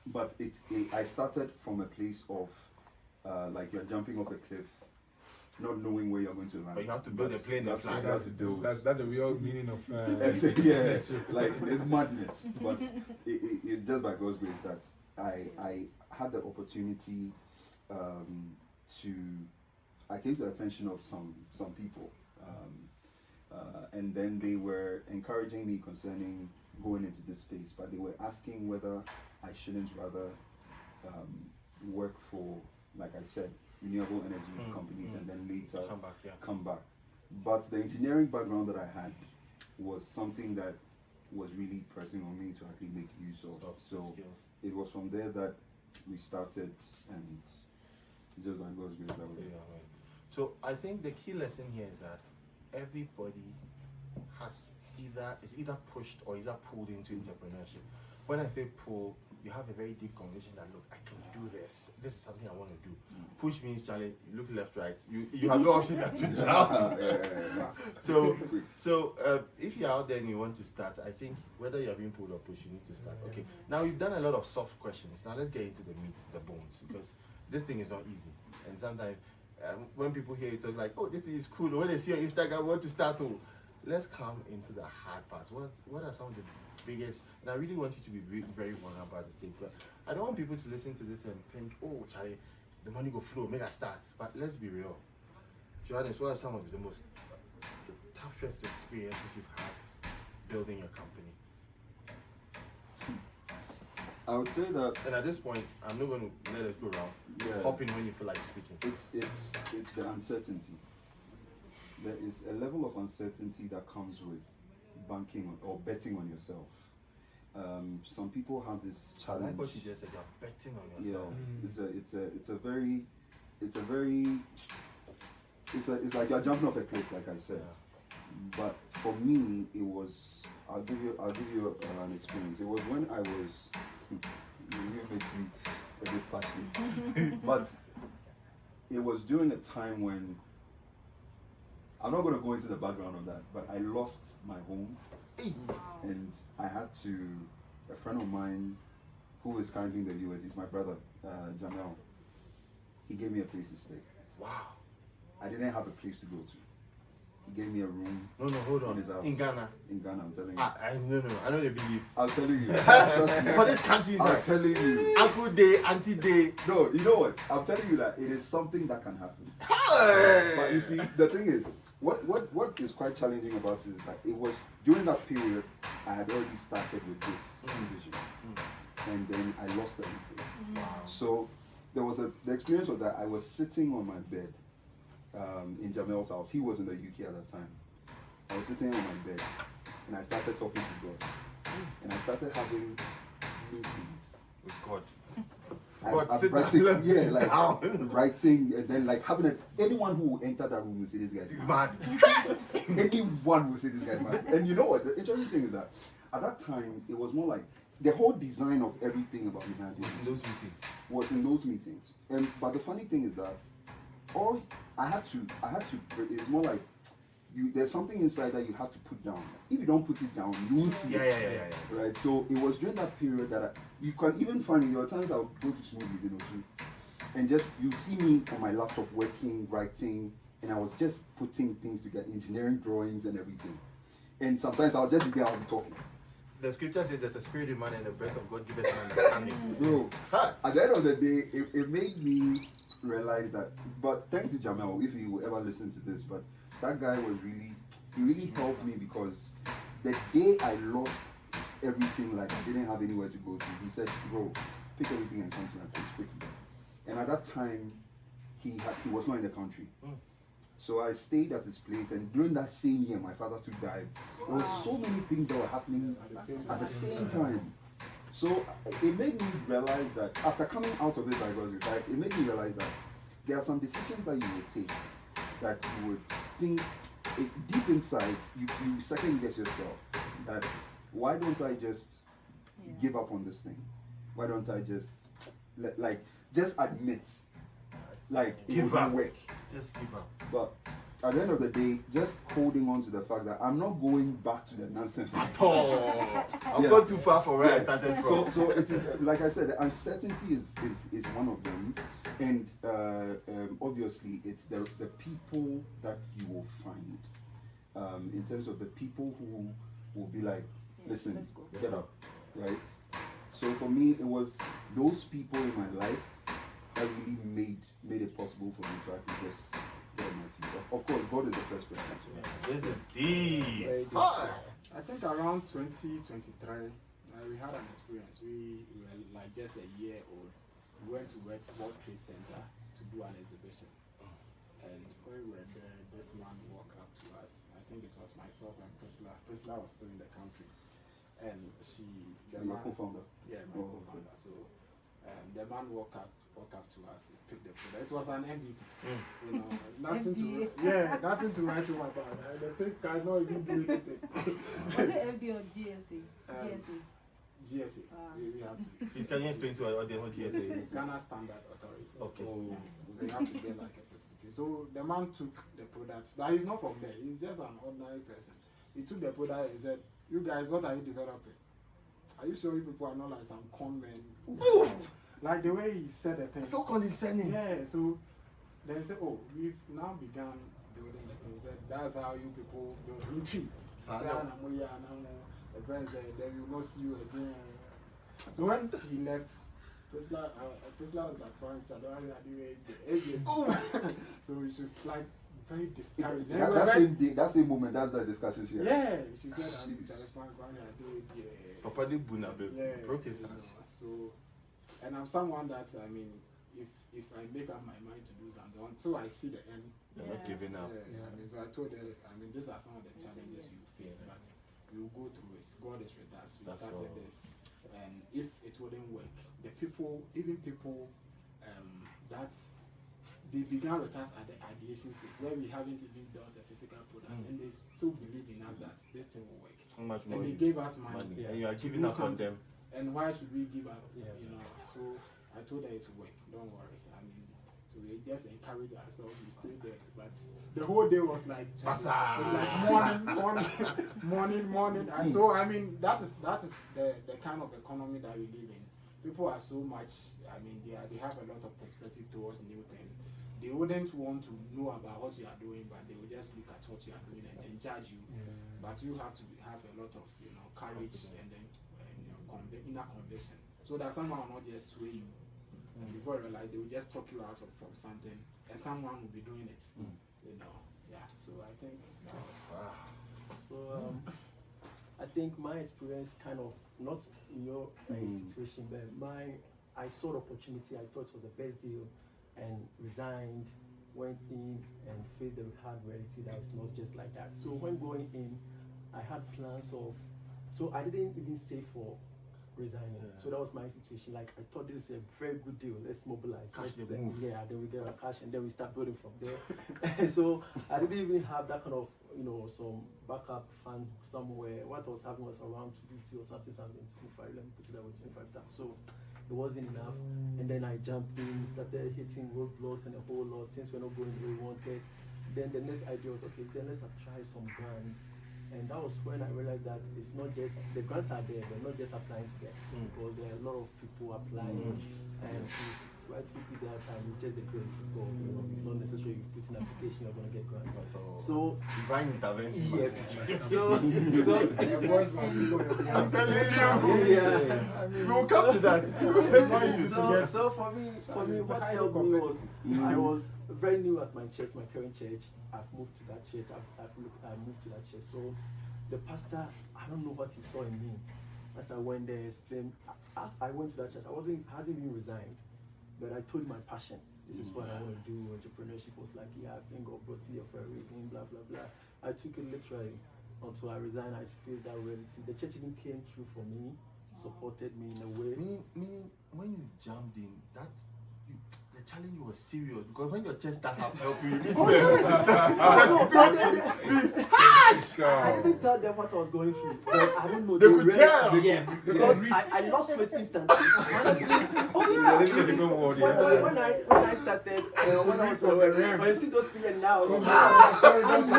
but I started from a place of like you're jumping off a cliff, not knowing where you're going to land. But you have to build a plane that flies. That's the real meaning of yeah, like it's madness. But it's just by God's grace that I had the opportunity I came to the attention of some people, and then they were encouraging me concerning going into this space, but they were asking whether I shouldn't rather work for, like I said, renewable energy companies and then later come back. But the engineering background that I had was something that was really pressing on me to actually make use of. So it was from there that we started, and just like God's grace that way. So I think the key lesson here is that everybody is either pushed or is pulled into entrepreneurship. When I say pull, you have a very deep conviction that look, I can do this. This is something I want to do. Push means, Charlie, you look left, right. You have no option but to jump. So if you're out there and you want to start, I think whether you're being pulled or pushed, you need to start. Okay. Now we've done a lot of soft questions. Now let's get into the meat, the bones, because this thing is not easy. And sometimes when people hear you talk like, oh, this is cool, or when they see on Instagram, want to start to. Let's come into the hard parts. What are some of the biggest? And I really want you to be very vulnerable about the stage. But I don't want people to listen to this and think, oh, Charlie, the money go flow, make a start. But let's be real. Johannes, what are some of the toughest experiences you've had building your company? I would say that, and at this point, I'm not going to let it go around. Hop in when you feel like speaking. It's the uncertainty. There is a level of uncertainty that comes with banking or betting on yourself. Some people have this challenge. I like what you just said. You're betting on yourself. It's like you're jumping off a cliff, like I said. But for me, it was. I'll give you an experience. It was when I was. You make me a bit passionate, but it was during a time when. I'm not going to go into the background of that, but I lost my home, and I had to. A friend of mine, who is currently in the US, he's my brother, Jamel. He gave me a place to stay. Wow. I didn't have a place to go to. He gave me a room. No, hold on. In his house. In Ghana. In Ghana, I'm telling you. No. I know they believe. I'm telling you. Trust me. For this country, I'm telling you. Uncle Day, Auntie Day. No, you know what? I'm telling you that it is something that can happen. But you see, the thing is, what is quite challenging about it is that it was during that period I had already started with this vision, and then I lost everything. Wow. So there was the experience of that. I was sitting on my bed in Jamel's house. He was in the UK at that time. I was sitting on my bed, and I started talking to God, and I started having meetings with God. I'm writing, writing, and then like having anyone who will enter that room will say this guy's mad. Anyone will say this guy's mad. And you know what? The interesting thing is that at that time it was more like the whole design of everything about United was in those meetings. But the funny thing is that all I had to. It's more like there's something inside that you have to put down. If you don't put it down, you won't see it. Right? So it was during that period that you can even find in your times I'll go to smoothies in Osu, and just you see me on my laptop working, writing, and I was just putting things together, engineering drawings and everything. And sometimes I'll just be there, I'll be talking. The scripture says there's a spirit in man and the breath of God giveth an understanding. Bro, at the end of the day, it made me realize that. But thanks to Jamel, if he will ever listen to this, but that guy was he really helped me, because the day I lost everything, like I didn't have anywhere to go to, he said, bro, pick everything and come to my place quickly. And at that time, he was not in the country. So I stayed at his place, and during that same year, my father too died. There were so many things that were happening at the same time. So it made me realize that after coming out of it by God's grace, it made me realize that there are some decisions that you would take that you would think deep inside, you second guess yourself that why don't I just give up on this thing? Why don't I just just admit give up. Work. Just give up. But at the end of the day, just holding on to the fact that I'm not going back to the nonsense at all. I've gone too far from where I started from. So it is, like I said, the uncertainty is one of them, and obviously it's the people that you will find. In terms of the people who will be like, listen, get up, right? So for me, it was those people in my life that really made it possible for me to actually just get on my feet. Of course, God is the first person. So. This is deep. I think around 2023, we had an experience. We were like just a year old. We went to World Trade Center to do an exhibition. And when we were there, this man walked up to us. I think it was myself and Priscilla. Priscilla was still in the country. And my co-founder. Yeah, my co-founder. So the man walked up to us, he picked the product. It was an MVP. You know, nothing to write home about. The thing cannot even do anything. Was it FD or GSA? GSA. GSA. We have to. Please, can you explain to our audience what GSA is? Ghana Standard Authority. Okay. So you have to get like a certificate. So the man took the products, but he's not from there. He's just an ordinary person. He took the product and said, "You guys, what are you developing? Are you sure you people are not like some con men?" Like the way he said the thing. So condescending. Yeah. So then he said, "Oh, we've now begun building the thing." He said, "That's how you people build in tree." Then we will not see you again. So when he left, Priscilla was like, "Frank, I don't have to do it." So she was like very discouraged. That same moment, that's the discussion she had. Yeah, she said, "Frank, I do it." Yeah. Papa did buna broke his you know, hands. so, and I'm someone that, I mean, if I make up my mind to do something, until I see the end, You're not giving up. yeah, I mean, so I told her, I mean, these are some of the challenges you face, but we will go through it. God is with us. We That's started all. this, and if it wouldn't work, the people, even people that they began with us at the ideation stage, where we haven't even built a physical product, and they still believe in us that this thing will work. How much And more? they gave us money. And you are to giving do up on something. them. And why should we give up? Yeah. You know, so I told her it will work. Don't worry. I mean, so we just encouraged ourselves. We stayed there, but the whole day was like morning. And so I mean, that is the kind of economy that we live in. People are so much. I mean, they have a lot of perspective towards new things. They wouldn't want to know about what you are doing, but they will just look at what you are doing and then judge you. But you have to have a lot of courage and then inner conviction, so that someone will not just sway you. And before you realize, they will just talk you out from something, and someone will be doing it. You know, yeah. So I think that was. So I think my experience kind of not in your situation, but I saw the opportunity. I thought it was the best deal, and resigned, went in and faced the hard reality that it's not just like that. So when going in, I had plans of, so I didn't even save for resigning. So that was my situation. Like, I thought this is a very good deal. Let's mobilize. Cash Let's, the move. Yeah, then we get our cash and then we start building from there. So I didn't even have that kind of, some backup fund somewhere. What I was having was around 250 or something, 25. Let me put it that way, 25,000. So it wasn't enough. And then I jumped in, started hitting roadblocks and a whole lot. Things were not going the way we wanted. Then the next idea was, okay, then let's try some grants. And that was when I realized that it's not just, the grants are there, they're not just applying to them, because there are a lot of people applying, and right people there at time, it's just the grace of God, it's not necessarily you put in an application, you're going to get grants. So, divine intervention. yeah, I'm telling you. We'll come to that. So for me, what helped me was, I was very new at my church, my current church. I've moved to that church. I moved to that church. So the pastor, I don't know what he saw in me. As I went there, explained. As I went to that church, hasn't been resigned, but I told my passion. This is what I want to do. Entrepreneurship was like, yeah, I think God brought you here for a reason. Blah blah blah. I took it literally until I resigned. I feel that reality. The church even came through for me, supported me in a way. Meaning, when you jumped in, the challenge was serious, because when your chest start helping you, I didn't tell them what I was going through, but I don't know. They could tell. Yeah, because I lost weight instantly. Honestly, when I started, when I see those people now, I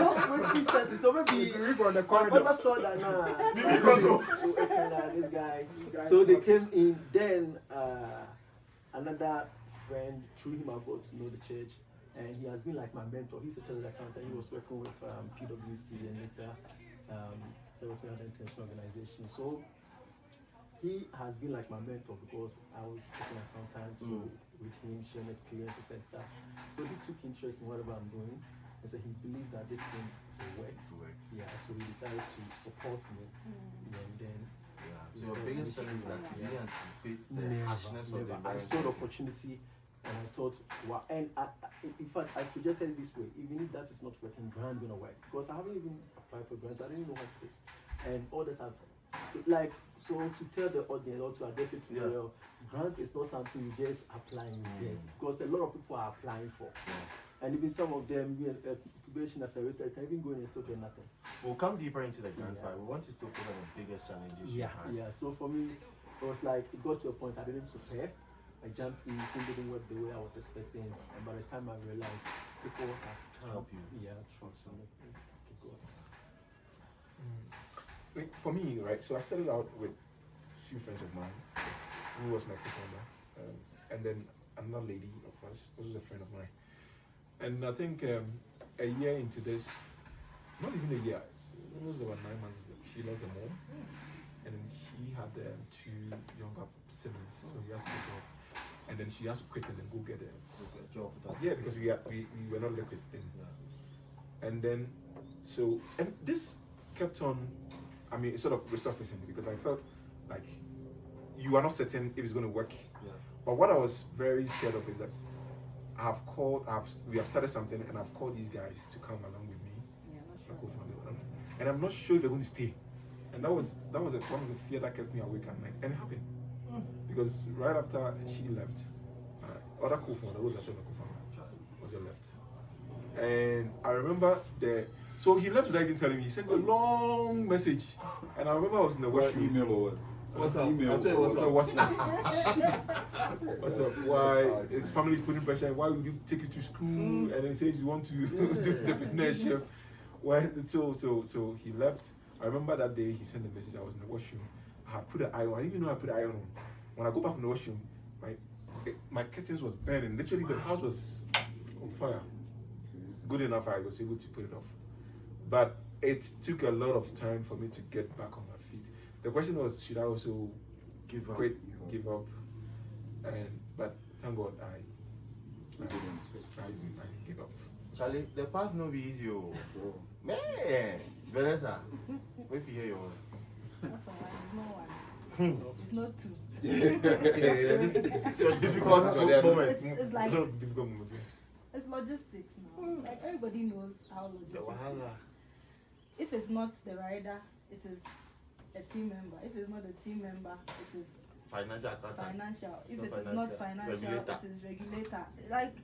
lost weight instantly. So maybe my brother saw that this guy. So they came in. Then another friend, through him I got to know the church, and he has been like my mentor. He's a chartered accountant. He was working with PwC and later working at an international organization. So he has been like my mentor, because I was an accountant, so with him sharing experiences and stuff. So he took interest in whatever I'm doing, and so he believed that this thing will work. Yeah, so he decided to support me. And then Yeah. So your biggest challenge is that you didn't anticipate the harshness of the Never. I environment. saw the opportunity and I thought, wow. And in fact, I projected it this way: even if that is not working, grant gonna work, because I haven't even applied for grants. I didn't know what it is, and all that I've like. So to tell the audience or to address it to well, grant is not something you just apply and you get, because a lot of people are applying for, and even some of them, probation accelerator, can even go in and still get nothing. We'll come deeper into the grant, but we want to still focus on the biggest challenges you had. Yeah. So for me, it was like it got to a point I didn't prepare. I jumped in, things didn't work the way I was expecting, and by the time I realized, people have to come. Help you. Yeah, true. So keep going. Like, for me, right, so I started out with a few friends of mine who was my co-founder, and then another lady, of course, was a friend of mine. And I think a year into this, not even a year, it was about 9 months, she lost her mom, and then she had 2 younger siblings, so he has to go, and then she has to quit and then go get a job. yeah, because we were not liquid then. Yeah. And then, so, and this kept on, I mean, sort of resurfacing, because I felt like you are not certain if it's going to work. Yeah. But what I was very scared of is that we have started something, and I've called these guys to come along with me. Yeah, not I sure. co-founded them, and I'm not sure they're going to stay. And that was one of the fear that kept me awake at night, and it happened. Because right after she left, other co-founder, who was actually a co-founder, also left. And I remember so he left without even telling me. He sent a long message, and I remember I was in the washroom. Email or what? What's up? Email. I'll tell you what's up. What's up? Why his family is putting pressure? Why would you take you to school? And then he says you want to do the entrepreneurship. Why? So he left. I remember that day he sent a message. I was in the washroom. I had put an iron. I didn't even know I put an iron on. When I go back from the washroom, my curtains was burning. Literally, the house was on fire. Good enough, I was able to put it off. But it took a lot of time for me to get back on my feet. The question was, should I also Give up. quit, give up? But thank God I didn't give up. Charlie, the path no be easy, oh. Man, Vanessa, wait for you hear your own. That's why there's no one. It's not 2. This It's difficult moments. It's like- a lot of difficult moments. It's logistics now. Like everybody knows how The logistics wahala. is. If it's not the rider, it is a team member. If it's not a team member, it is Financial accountant. financial. If Not it is not financial, financial, regulator. it is regulator. Like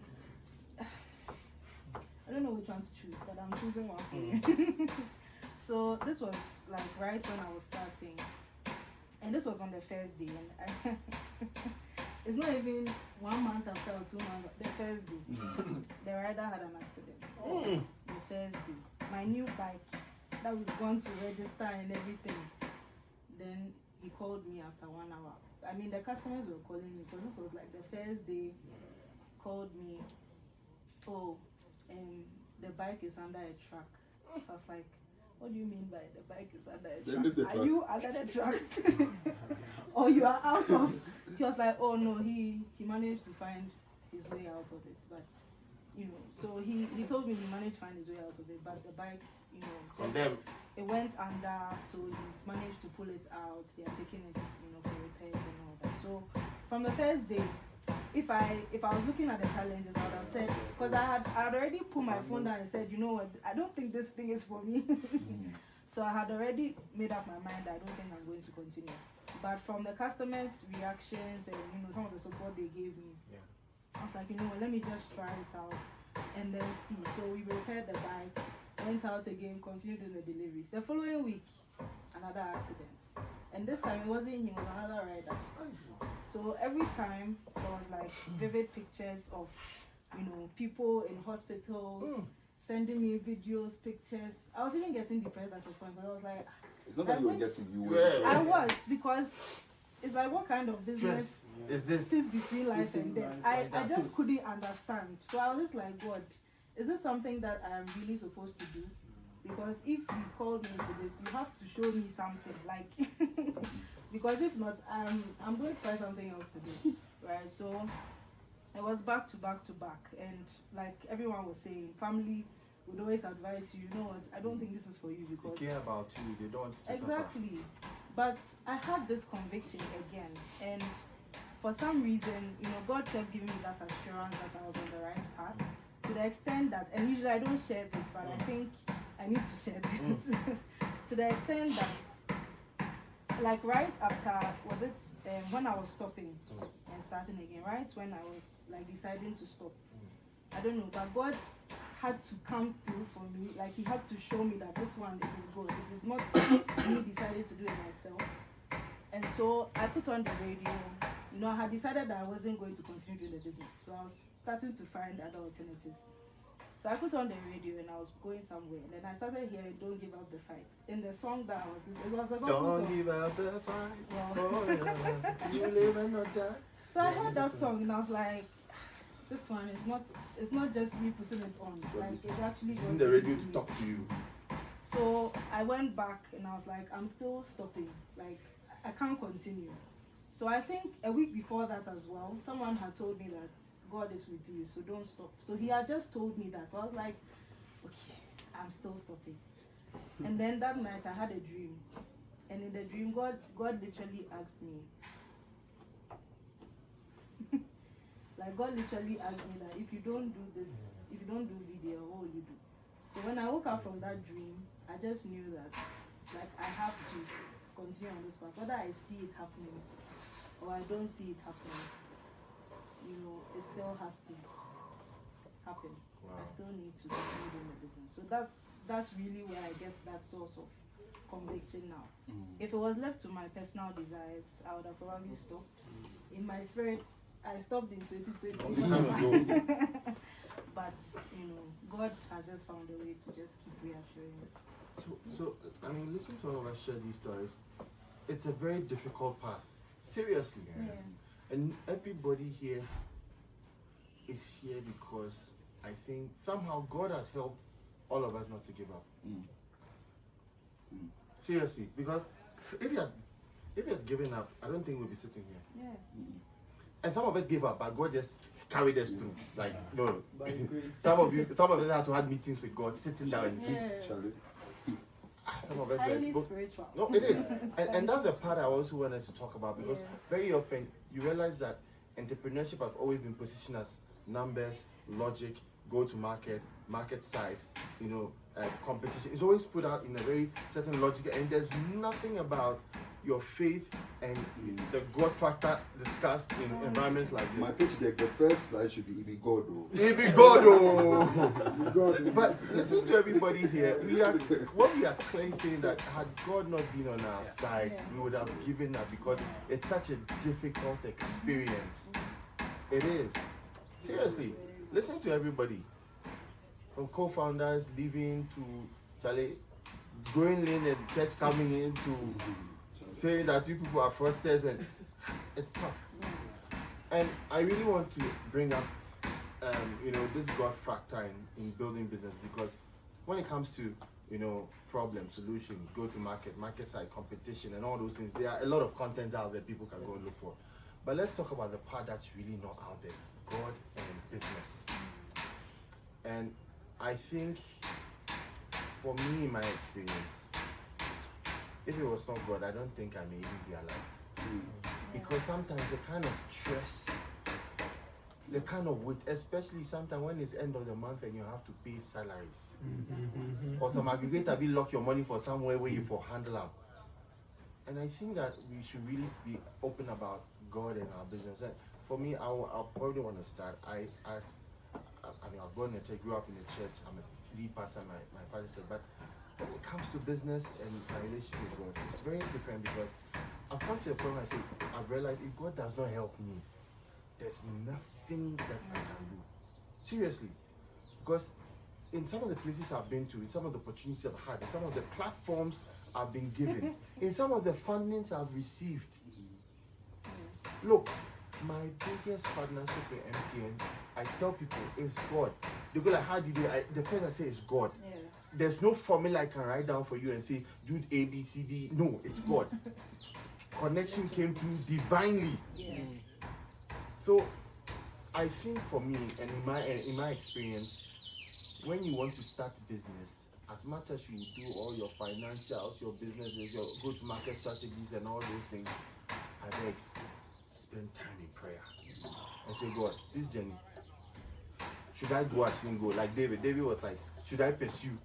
I don't know which one to choose, but I'm choosing one for you. So this was like right when I was starting, and this was on the first day, and it's not even 1 month after or 2 months. The first day, the rider had an accident. The first day, my new bike that we've gone to register and everything. Then he called me after 1 hour. I mean, the customers were calling me because this was like the first day. Called me, the bike is under a truck. So I was like, what do you mean by the bike is under a truck? Are you under the truck? Or you are out of? He was like, oh no, he managed to find his way out of it. But, so he told me he managed to find his way out of it, but the bike, it went under, so he's managed to pull it out. They are taking it, for repairs and all that. So from the first day, if I was looking at the challenges, I would have said, because I had already put my phone down and said, you know what, I don't think this thing is for me. So I had already made up my mind that I don't think I'm going to continue. But from the customers' reactions and some of the support they gave me, I was like, let me just try it out and then see. So we repaired the bike, went out again, continued doing the deliveries. The following week, another accident. And this time it wasn't him, it was another rider. So every time there was like vivid pictures of, people in hospitals sending me videos, pictures. I was even getting depressed at a point, but I was like, It's not that you were getting, you were. I was, because it's like, what kind of business is this? sits between life and death? I just couldn't understand. So I was just like, God, is this something that I'm really supposed to do? Because if you've called me into this, you have to show me something, like, because if not, I'm going to find something else to do, right? So it was back to back to back, and like everyone was saying, family would always advise you, you know what, I don't think this is for you because They care about you, they don't want you to exactly. But I had this conviction again, and for some reason, God kept giving me that assurance that I was on the right path. To the extent that, and usually I don't share this, but I think I need to share this. To the extent that, like right after, was it when I was stopping and starting again, right when I was like deciding to stop, I don't know, but God had to come through for me. Like He had to show me that this one, it is good. It is not me decided to do it myself. And so I put on the radio. I had decided that I wasn't going to continue doing the business, so I was starting to find other alternatives. So I put on the radio and I was going somewhere, and then I started hearing "Don't Give Up the Fight" in the song that I was listening. It was a gospel Don't song. give up the fight. Wow. Oh, yeah. You live and not die. So I heard that song and I was like, this one is not. It's not just me putting it on. Like it's actually Using God the radio speaking to me. talk to you. So I went back and I was like, I'm still stopping. Like I can't continue. So I think a week before that as well, someone had told me that God is with you, so don't stop. So he had just told me that. So I was like, okay, I'm still stopping. And then that night I had a dream. And in the dream, God literally asked me, like God literally asked me that if you don't do this, if you don't do video, what will you do? So when I woke up from that dream, I just knew that like I have to continue on this path. Whether I see it happening or I don't see it happening, it still has to happen. Wow. I still need to continue doing the business. So that's really where I get that source of conviction now. If it was left to my personal desires, I would have probably stopped. In my spirit, I stopped in 2020. But God has just found a way to just keep reassuring me. So I mean, listen to all of us share these stories. It's a very difficult path. Seriously. Yeah. And everybody here is here because I think somehow God has helped all of us not to give up. Seriously, because if you had given up, I don't think we'd be sitting here. Yeah. And some of us gave up, but God just carried us through. Like no, By His grace. some of us had to have meetings with God, sitting down and Yeah. Charlie. some of us Highly were spiritual. no, it is, and that's the part I also wanted to talk about because Yeah. very often you realize that entrepreneurship has always been positioned as numbers, logic, go to market, market size, competition. It's always put out in a very certain logic, and there's nothing about your faith and the God factor discussed in environments like My this. pitch deck, the first slide should be God. It be God, oh. God. But listen to everybody here. We are clearly saying that had God not been on our side, Yeah. we would have given up because it's such a difficult experience. It is. Seriously. Listen to everybody. From co-founders leaving to Charlie, going in and church coming in to saying that you people are fraudsters, and it's tough. And I really want to bring up this God factor in building business, because when it comes to problem, solution, go to market side, competition, and all those things, there are a lot of content out there people can go and look for. But let's talk about the part that's really not out there: God and business. And I think for me, in my experience, if it was not God, I don't think I may even be alive. Because sometimes the kind of stress, the kind of weight, especially sometimes when it's end of the month and you have to pay salaries, or some aggregator will lock your money for somewhere where you for handle out. And I think that we should really be open about God and our business. And for me, I'll probably want to start. I was born in a church, grew up in a church. I'm a lead pastor in my father's church, but when it comes to business and my relationship with God, it's very different, because I've come to a point where I think I've realized if God does not help me, there's nothing that I can do. Seriously. Because in some of the places I've been to, in some of the opportunities I've had, in some of the platforms I've been given, in some of the fundings I've received, look, my biggest partnership with MTN, I tell people, is God. They go like, how do you do it? The first I say is God. Yeah. There's no formula I can write down for you and say, do A, B, C, D. No, it's God. Connection came through divinely. Yeah. So, I think for me, and in my experience, when you want to start business, as much as you do all your financials, your businesses, your go-to-market strategies, and all those things, I beg, spend time in prayer and say, God, this journey, should I go? I shouldn't go. Like David. David was like, should I pursue?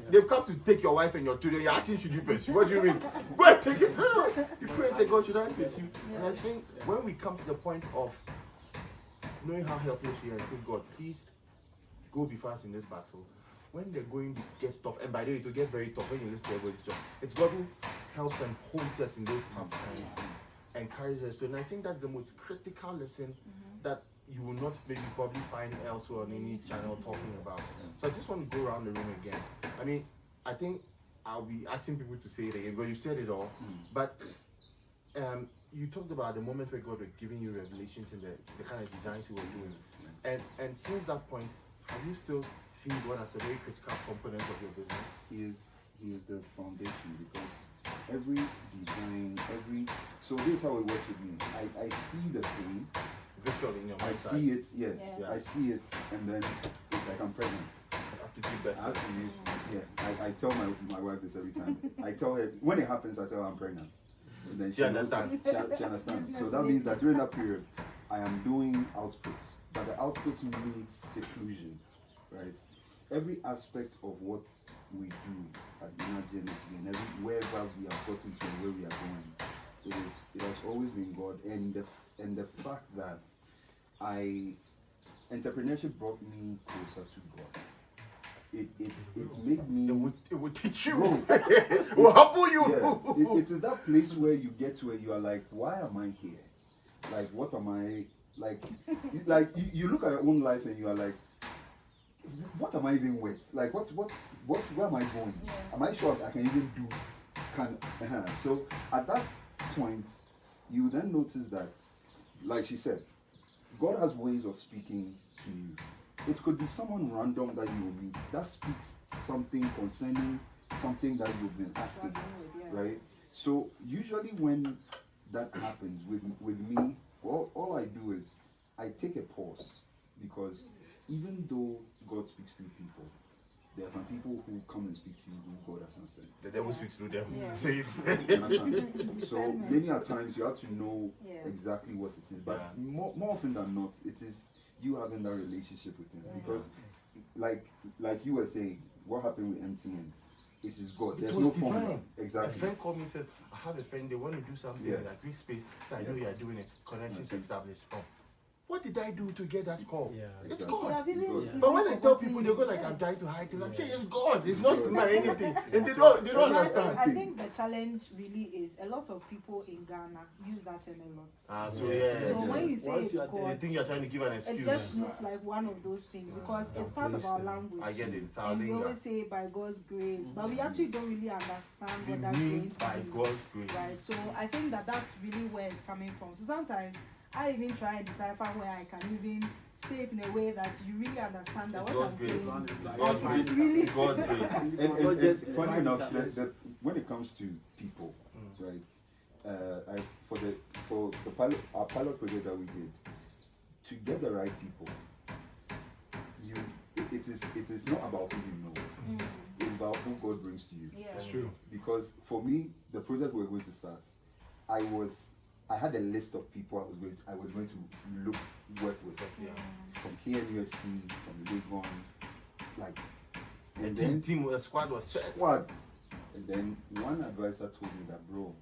They've come to take your wife and your children. You're asking, should you pursue? What do you mean? Go and take it. No. You pray and say, God, should I pursue? And I think when we come to the point of knowing how helpless we are and say, God, please go before us in this battle. When they're going to get tough, and by the way, it will get very tough when you listen to everybody's job. It's God who helps and holds us in those tough times and carries us. And I think that's the most critical lesson that you will not maybe probably find elsewhere on any channel talking about. So I just want to go around the room again. I mean, I think I'll be asking people to say it again because you said it all. But you talked about the moment where God was giving you revelations in the kind of designs you were doing. And since that point, have you still seen God as a very critical component of your business? He is the foundation, because every design, so this is how it works with me. I see the thing, Visually in your I mind. see it, I see it, and then it's like I'm pregnant. I have to give birth I have to it. to use, I tell my wife this every time. I tell her, when it happens, I tell her I'm pregnant. And then She understands. She understands. So that means that during that period, I am doing outputs, but the outputs needs seclusion, right? Every aspect of what we do at Energy and wherever we have gotten to and where we are going, it has always been God, and the fact that entrepreneurship brought me closer to God. It made me. It would teach you. Bro, It will humble you. Yeah, it is that place where you get to where you are like, why am I here? Like, what am I like? You look at your own life and you are like, what am I even with? Like, where am I going? Am I sure I can even do? So at that point, you then notice that, like she said, God has ways of speaking to you. It could be someone random that you will meet that speaks something concerning something that you've been asking, right? So usually when that happens with me, all I do is I take a pause, because even though God speaks through people, there are some people who come and speak to you who God has not sent. The devil speaks through them. Say it. You understand? So many a times you have to know exactly what it is, but more often than not, it is you having that relationship with him. Because like you were saying, what happened with MTN? It is God. There's no formula. Exactly. A friend called me and said, I have a friend, they want to do something in a quick space, so I know you are doing it. Connections established. Oh. What did I do to get that call? It's God. But when I tell people, they go like, I'm trying to hide it. I'm saying it's God. It's not my anything. And they don't understand. I think the challenge really is a lot of people in Ghana use that term a lot. So when you say it's God, they think you're trying to give an excuse. it just looks like one of those things, because it's part of our language. I get it. And we always say by God's grace, but we actually don't really understand what that mean grace by is. God's grace. Right. So I think that's really where it's coming from. So sometimes I even try and decipher where I can even say it in a way that you really understand that what I'm saying. God's grace. Really God's grace. And funny enough, when it comes to people, right? For our pilot project that we did, to get the right people, it is not about who you know. It's about who God brings to you. That's true. Because for me, the project we were going to start, I had a list of people I was going to work with. From KNUST, from Legon, like, and The squad was set. And then one advisor told me that, bro,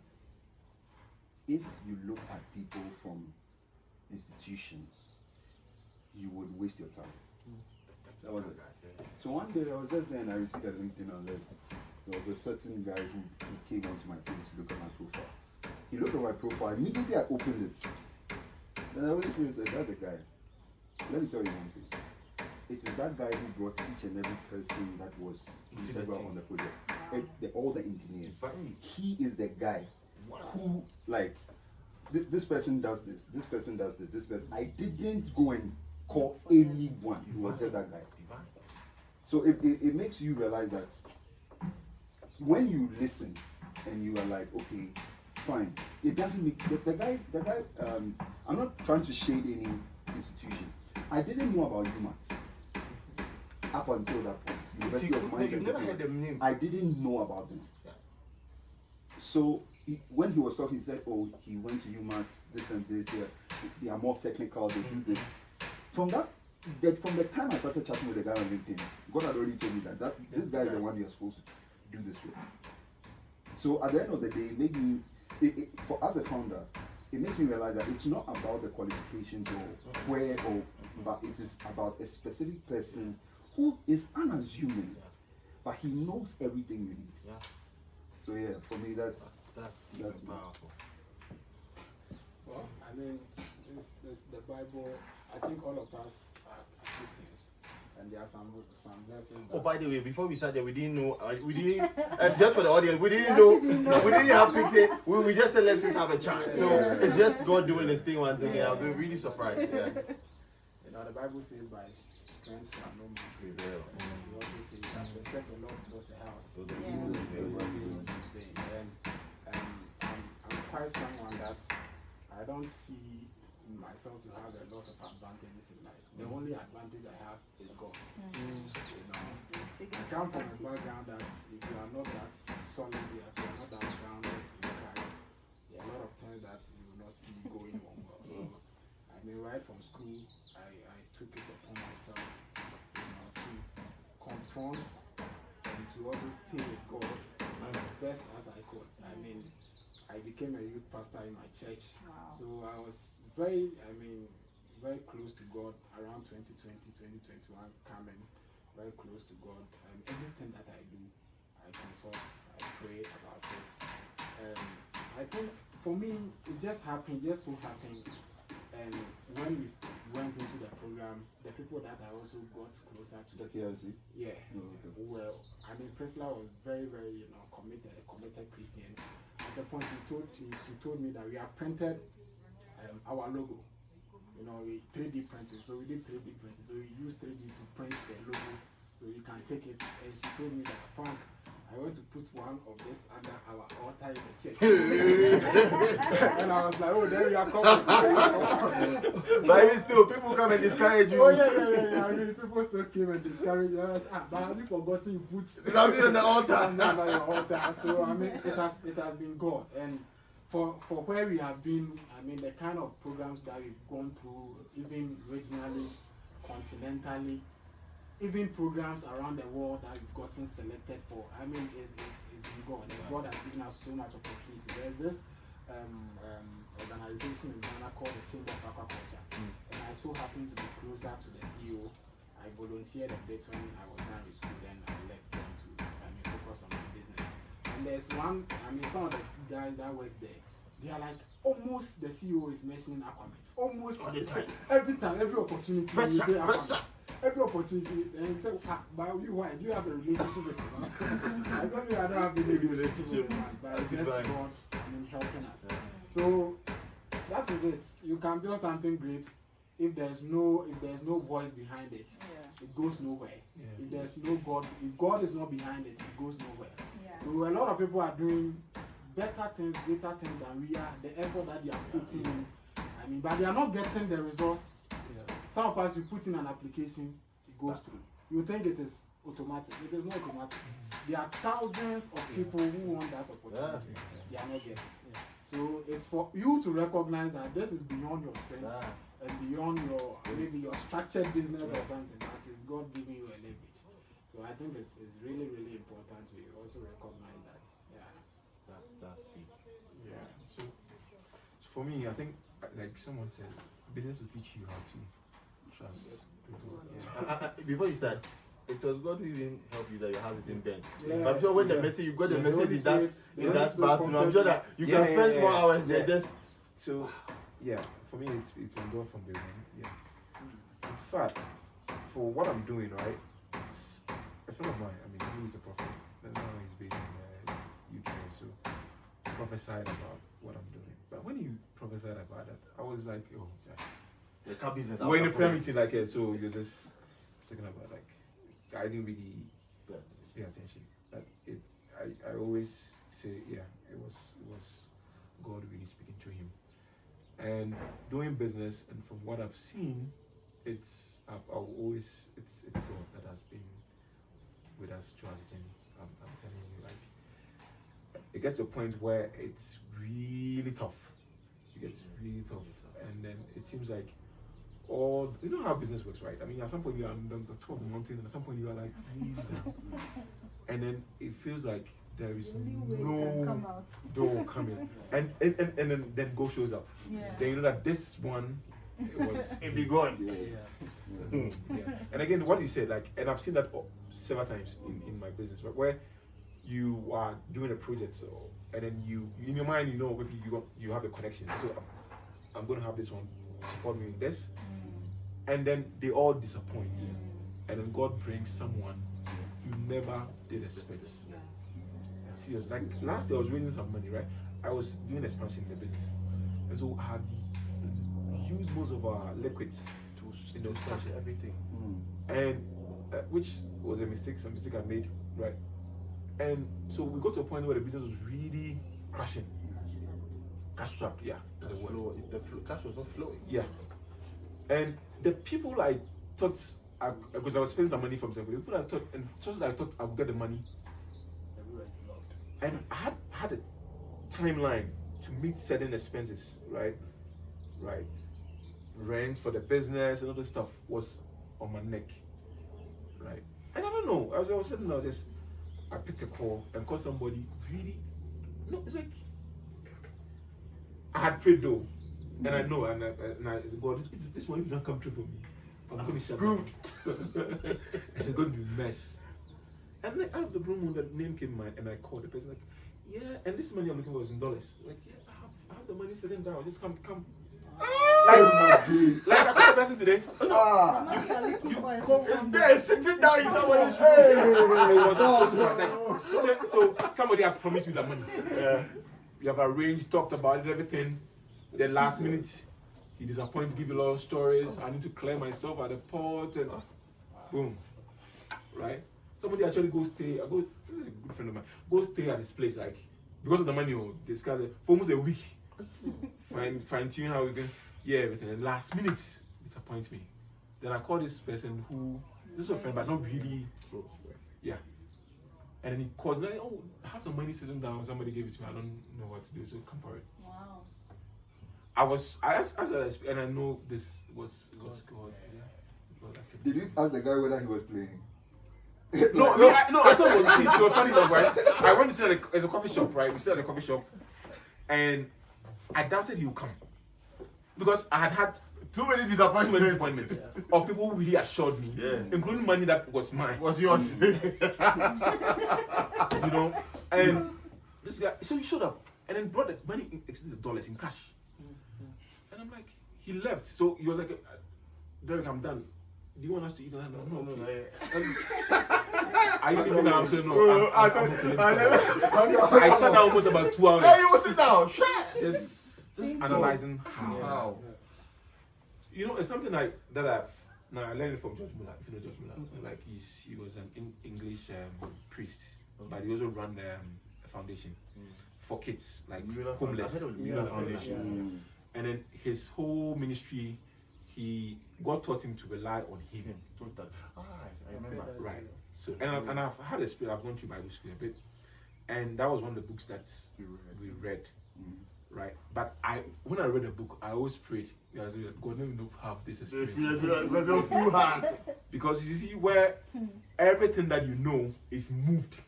if you look at people from institutions, you would waste your time. That was it. So one day I was just there and I received a LinkedIn alert. There was a certain guy who came onto my page to look at my profile. He looked at my profile. Immediately I opened it. Then I went through and said, that's the guy. Let me tell you one thing. It is that guy who brought each and every person that was integral on the project. All the engineers. He is the guy who, like, this person does this, this person does this, this person. I didn't go and call anyone. It was just that guy. So it makes you realize that when you listen and you are like, okay, fine. It doesn't make the guy. I'm not trying to shade any institution. I didn't know about UMAT up until that point. University of Mines You've and never heard Technology. them names. I didn't know about them. Yeah. So when he was talking, he said, "Oh, he went to UMass, this and this. They are more technical. They do this." From the time I started chatting with the guy on LinkedIn, God had already told me that this guy is the one you're supposed to do this with. So at the end of the day, it made me, for as a founder, it makes me realize that it's not about the qualifications but it is about a specific person who is unassuming, but he knows everything you need. Yeah. So yeah, for me that's powerful. Well, I mean, this the Bible. I think all of us are Christians, and there are some lessons. Oh, by the way, before we started, we didn't know. Just for the audience, we didn't know. We didn't have picture. We just said let's just have a chat. So it's just God doing His thing once again. I'll be really surprised. Yeah. You know, the Bible says, "By strength shall no man prevail." And He also says that except the Lord builds a house, So the there's builders builds in vain. And I'm quite someone that I don't see myself to have a lot of advantages in life. The only advantage I have is God. You know, I come from a background that if you are not that solid, if you are not that grounded in Christ, there are a lot of things that you will not see going on well. So, I mean, right from school, I took it upon myself, you know, to confront and to also stay with God as best as I could. I mean, I became a youth pastor in my church. Wow. So I was very close to God around 2020, 2021, coming very close to God. And everything that I do, I consult, I pray about it. And I think for me, it just so happened. And when we went into the program, the people that I also got closer to, the KLC. yeah, Okay. well, I mean, Priscilla was very, very, committed Christian. At the point she told me that we have printed our logo. You know, we 3D printing. So we did 3D printing. So we used 3D to print the logo, so you can take it. And she told me that, Frank, I want to put one of this under our altar in the church. And I was like, oh, there you are coming. But even still, people come and discourage you. Oh, yeah. I mean, people still came and discouraged you. I was like, but have you forgotten you put Something on the altar. under your altar? So, I mean, it has been God. And for where we have been, I mean, the kind of programs that we've gone through, even regionally, continentally, even programs around the world that we've gotten selected for, I mean, it's been God. And God has given us so much opportunity. There's this organization in Ghana called the Chamber of Aquaculture. And I so happened to be closer to the CEO. I volunteered a bit when I was done with school, then I left them to focus on my business. And there's some of the guys that works there, they are like, almost the CEO is mentioning Aquamet. Almost all the time. Every time, every opportunity, you say Aquamet. Pressure. Every opportunity, and he said, why do you have a relationship with him? I don't have any relationship with him, but it's just God helping us. Yeah. So that is it. You can build something great if there's no voice behind it. Yeah. It goes nowhere. Yeah. If there's no God, if God is not behind it, it goes nowhere. Yeah. So a lot of people are doing better things, greater things than we are. The effort that they are putting in, but they are not getting the results. Yeah. Some of us, you put in an application, it goes through. You think it is automatic. It is not automatic. There are thousands of people who want that opportunity. They are not getting. So it's for you to recognize that this is beyond your strength and beyond maybe your structured business or something. That is God giving you a leverage. So I think it's really, really important to also recognize that. Yeah. That's deep. Yeah. So for me, I think, like someone said, business will teach you how to trust people. Yeah. Before you start, it was God who even helped you that your house didn't bend. Yeah. I'm sure when the message you got the Yeah, message in that Holy bathroom, I'm sure that you can spend more hours there just. So yeah, for me it's been going from the one. Yeah. In fact, for what I'm doing, right? A friend of mine, he is a prophet. Now he's based in UK, so prophesied about what I'm doing. But when he prophesied about that, I was like, oh, The car business. we're in a prayer meeting, like, so you're just talking about, like, I didn't really pay attention. But I always say, yeah, it was God really speaking to him. And doing business, and from what I've seen, it's God that has been with us throughout the journey. I'm telling you, like, it gets to a point where it's really tough. It gets really tough, and then it seems like you know how business works, right? I mean, at some point you are on the top of the mountain, and at some point you are like really down, and then it feels like there is no door coming, and then go shows up. Yeah. Then you know that this one, It be gone. yeah. And again, what you said, like, and I've seen that several times in my business, where you are doing a project, and then you in your mind, you know, maybe you have a connection. So I'm going to have this one support me in this, and then they all disappoint, and then God brings someone you never did expect. Serious. Like last year, I was raising some money, right? I was doing expansion in the business, and so I had used most of our liquids to stash everything, and which was some mistake I made, right? And so we got to a point where the business was really crashing. Cash strapped, yeah. Cash was not flowing. Yeah. And the people I thought, because I was spending some money from some people I thought, and sources I thought I would get the money. And I had a timeline to meet certain expenses, right? Right. Rent for the business and all this stuff was on my neck, right? And I don't know. I was sitting there, I picked a call and called somebody really. No, it's like I had prayed though, and I know, and I said, God, if this one if you don't come true for me, I'm going to shut down. And it's going to be a mess. And then out of the blue moon, that name came in mind, and I called the person like, yeah, and this money I'm looking for is in dollars. Like, yeah, I have the money sitting down. Just come. Like I called the person today. They're sitting down. You know what so somebody has promised you that money. Yeah. You have arranged, talked about it, everything. Then last minute, he disappoints, give you a lot of stories. I need to clear myself at the port, and boom, right? Somebody actually go stay. This is a good friend of mine. Go stay at his place, like because of the money. Discuss it for almost a week. Fine tune how we can, everything. And last minute disappoints me. Then I call this person who this is a friend, but not really close. Yeah. And then he calls me, oh, I have some money sitting down. Somebody gave it to me. I don't know what to do, so come for it. Wow. I asked, and I know this was God. Yeah. Did you ask the guy whether he was playing? No, I thought it was so funny enough, right? I went to sit at a coffee shop, right? We sit at a coffee shop, and I doubted he would come because I had too many disappointments of people who really assured me, including money that was mine. Was yours? You know, and this guy, so he showed up and then brought the money exceeds the dollars in cash, and I'm like, he left, so he was like, Derek, I'm done. Do you want us to eat? No. Are you thinking that I'm saying no? I sat down almost about 2 hours. Hey, you will sit down. Just analyzing how. You know, it's something that I learned it from George Muller. If you know George Muller, like he was an English priest, but he also ran a foundation for kids like homeless. Muller Foundation. And then his whole ministry, God taught him to rely on him. I remember. Right. So and I've had experience. I've gone through Bible school a bit, and that was one of the books that we read. Right. But when I read the book, I always prayed, God, let me not have this experience. But it was too hard. Because you see where everything that you know is moved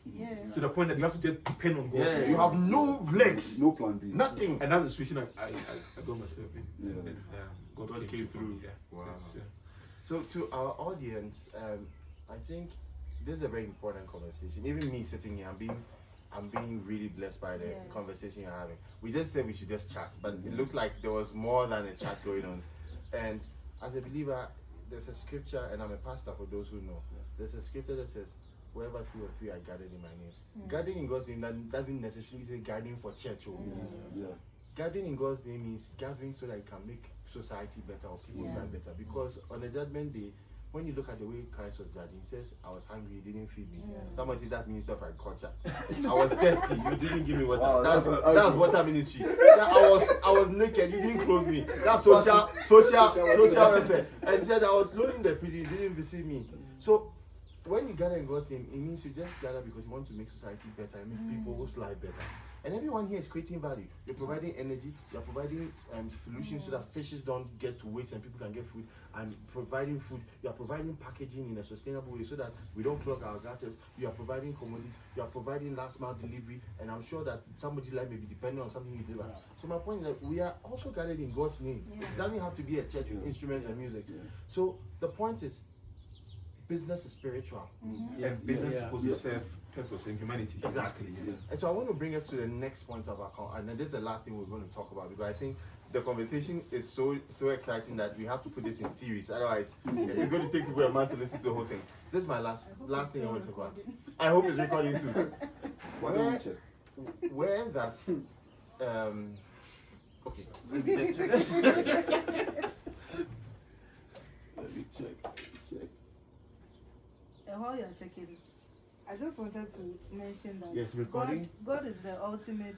to the point that you have to just depend on God. Yeah, you have no legs, no plan B, nothing. And that's the situation I got myself in. Yeah. And, God came through. Yeah. Wow. So to our audience, I think this is a very important conversation. Even me sitting here, I'm being really blessed by the conversation you're having. We just said we should just chat, but it looked like there was more than a chat going on. And as a believer, there's a scripture, and I'm a pastor for those who know. There's a scripture that says, wherever 2 or 3 are gathered in my name. Gathering in God's name doesn't necessarily say gathering for church. Gathering in God's name means gathering so that it can make society better or people's life better. Because on the judgment day, when you look at the way Christ was judging, he says, I was hungry, you didn't feed me. Somebody said that's Minister of Agriculture. I was thirsty, you didn't give me water. Wow, that's water ministry. I was naked, you didn't clothe me. That's social welfare. And he said I was lonely in the prison, you didn't visit me. So when you gather in God's name, it means you just gather because you want to make society better and make people's life better. And everyone here is creating value. You're providing energy, you're providing solutions so that fishes don't get to waste and people can get food. And providing food, you're providing packaging in a sustainable way so that we don't clog our gutters. You are providing commodities, you are providing last mile delivery, and I'm sure that somebody's life may be dependent on something you deliver. So my point is that we are also gathered in God's name. It doesn't have to be a church with instruments and music. So the point is, business is spiritual. And business is supposed to serve purpose in humanity. Exactly. And so I want to bring us to the next point of our and then this is the last thing we're going to talk about, because I think the conversation is so exciting that we have to put this in series. Otherwise, it's going to take people a month to listen to the whole thing. This is my last thing I want to talk about. I hope it's recording too. Where does okay, let me just check. Let me check. And while you're checking, I just wanted to mention that Yes, recording. God is the ultimate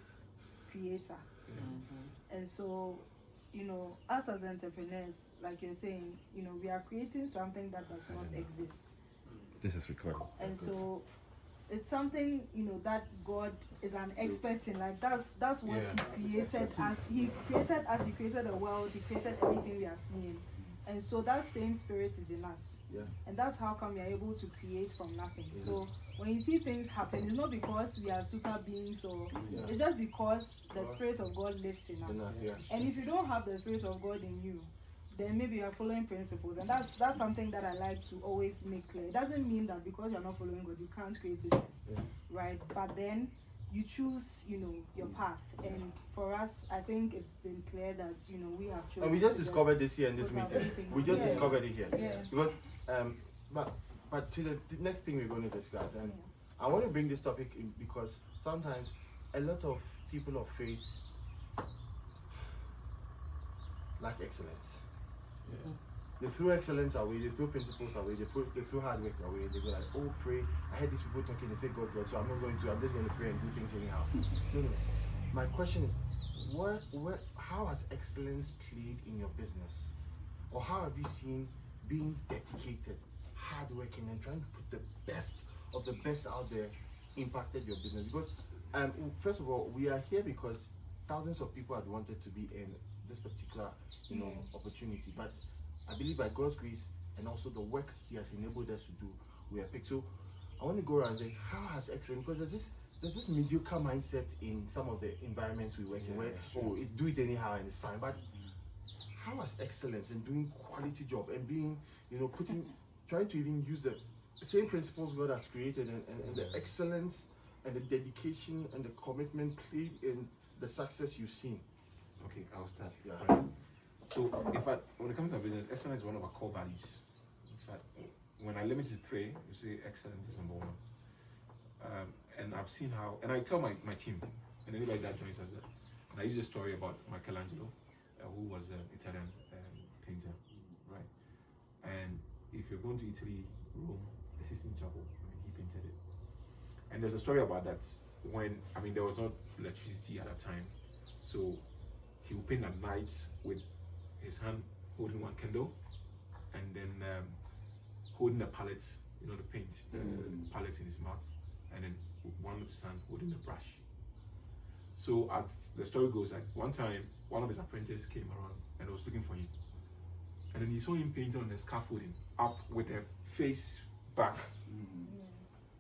creator. And so, us as entrepreneurs, like you're saying, we are creating something that does not exist. This is recording. And so it's something, that God is an expert in. Like that's what He created as He created the world, He created everything we are seeing. And so that same spirit is in us. Yeah. And that's how come we are able to create from nothing. So when you see things happen, it's not because we are super beings or it's just because the Spirit of God lives in us. And if you don't have the Spirit of God in you, then maybe you are following principles. And that's something that I like to always make clear. It doesn't mean that because you're not following God, you can't create business. Right? But then you choose, your path. And for us, I think it's been clear that, we have chosen. And we just discovered this here in this meeting. We just discovered it here. Because, but to the next thing we're going to discuss, and I want to bring this topic in because sometimes a lot of people of faith lack excellence. They throw excellence away, they throw principles away, they throw hard work away, they go like, oh, pray. I heard these people talking, they say God, so I'm just going to pray and do things anyhow. No. My question is, how has excellence played in your business? Or how have you seen being dedicated, hardworking, and trying to put the best of the best out there impacted your business? Because, first of all, we are here because thousands of people had wanted to be in this particular, opportunity. But I believe by God's grace and also the work He has enabled us to do, we are picked. So I want to go around and say, how has excellence? Because there's this mediocre mindset in some of the environments we work in, where it's do it anyhow and it's fine. But how has excellence in doing quality job and being, trying to even use the same principles God has created and the excellence and the dedication and the commitment played in the success you've seen? Okay, I'll start. Yeah. Right. So, in fact, when it comes to business, excellence is one of our core values. In fact, when I limit it to 3, you say excellence is number 1. And I've seen how, and I tell my team, and anybody that joins us, and I use a story about Michelangelo, who was an Italian painter, right? And if you're going to Italy, Rome, the Sistine Chapel, he painted it. And there's a story about that when, there was no electricity at that time, so he would paint at night with his hand holding one candle and then holding the palette, the paint, the palette in his mouth, and then one of his hand holding the brush. So as the story goes, like one time, one of his apprentices came around and was looking for him. And then he saw him painting on the scaffolding, up with a face back,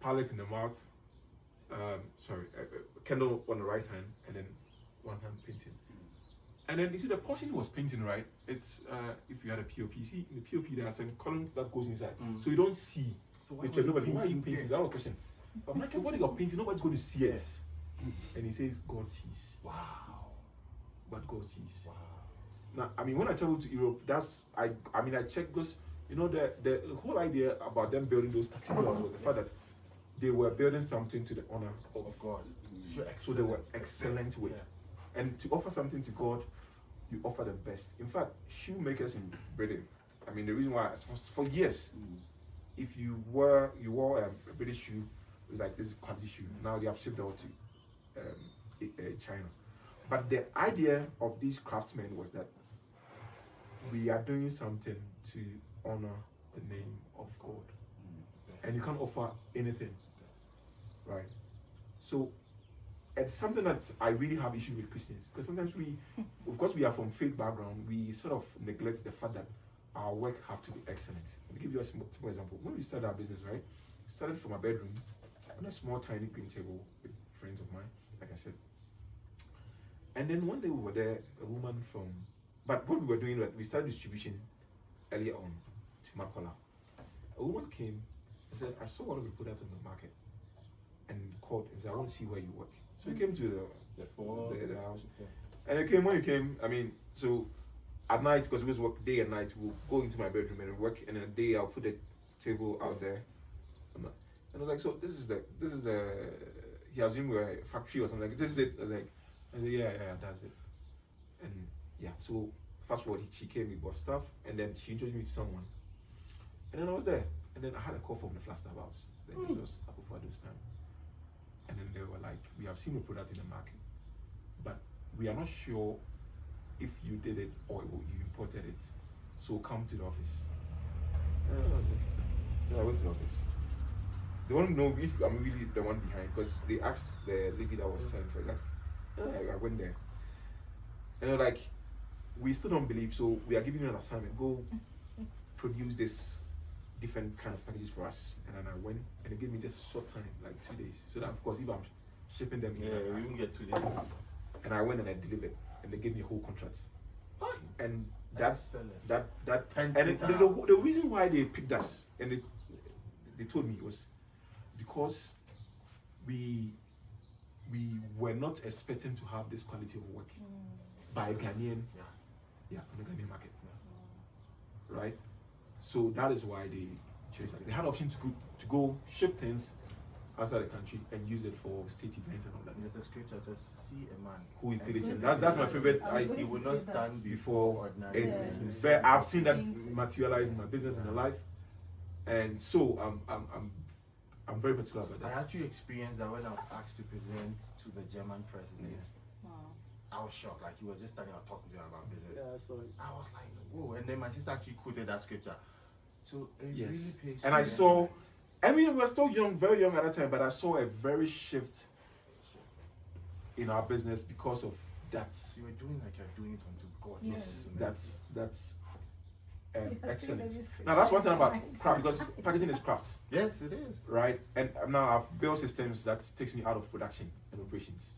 palette in the mouth, candle on the right hand, and then one hand painting. And then you see the portion he was painting, right? It's if you had a POP, you see in the POP there are some columns that goes inside, so you don't see. So why are you painting? That was a question. But Michael, what you're painting, nobody's going to see it. And he says, God sees. Wow. But God sees. Wow. Now, when I traveled to Europe, I checked because the whole idea about them building those cathedrals was the fact that they were building something to the honor of God. So they were excellent with. And to offer something to God, you offer the best. In fact, shoemakers in Britain, the reason why, for years, if you wore a British shoe, it was like this is quality shoe. Now they have shipped out to China. But the idea of these craftsmen was that we are doing something to honor the name of God. and you can't offer anything, right? So it's something that I really have issue with Christians, because sometimes we, of course, we are from faith background, we sort of neglect the fact that our work have to be excellent. I'll give you a small example. When we started our business, right, we started from a bedroom on a small, tiny green table with friends of mine, like I said. And then one day we were there, a woman from, but what we were doing, we started distribution earlier on to Makola. A woman came and said, I saw one of the products on the market, and called and said, I want to see where you work. So he came to the house. And when he came, I mean, so at night, because we always work day and night, we'll go into my bedroom and work, and in a day I'll put a table out there. And I was like, so this is the, he assumed we were a factory or something, like, this is it. I was like, yeah, that's it. And yeah, so fast forward, she came, we bought stuff, and then she introduced me to someone. And then I was there, and then I had a call from the Flagstaff house. This was before this time. And then they were like, we have seen the product in the market, but we are not sure if you did it or you imported it. So come to the office. And I was like, so I went to the office. They want to know if I'm really the one behind, because they asked the lady that was selling for it. Like, I went there. And they're like, we still don't believe, so we are giving you an assignment. Go produce this different kind of packages for us. And then I went, and they gave me just short time, like 2 days. So that, of course, if I'm shipping them in, we won't get 2 days. And I went and I delivered, and they gave me a whole contract. And that's that and the reason why they picked us, and they told me, was because we were not expecting to have this quality of work by a Ghanaian, on the Ghanaian market, right? So that is why they chose it. They had option to go ship things outside the country and use it for state events and all that. There's a scripture that says, see a man who is diligent. That's my favorite. He will not stand before ordinary. It's I've seen that materialize in my business and my life, and so I'm very particular about that. I actually experienced that when I was asked to present to the German president. Wow. I was shocked, like he was just standing out talking to him about business. Yeah, sorry. I was like, whoa, and then my sister actually quoted that scripture. So it really pays. And I saw, I mean, we were still young, very young at that time, but I saw a very shift in our business because of that. So you were doing like you're doing it unto God. Yes. That's excellent. Now that's one thing about craft, because packaging is craft. Yes, it is. Right? And now I've built systems that takes me out of production and operations.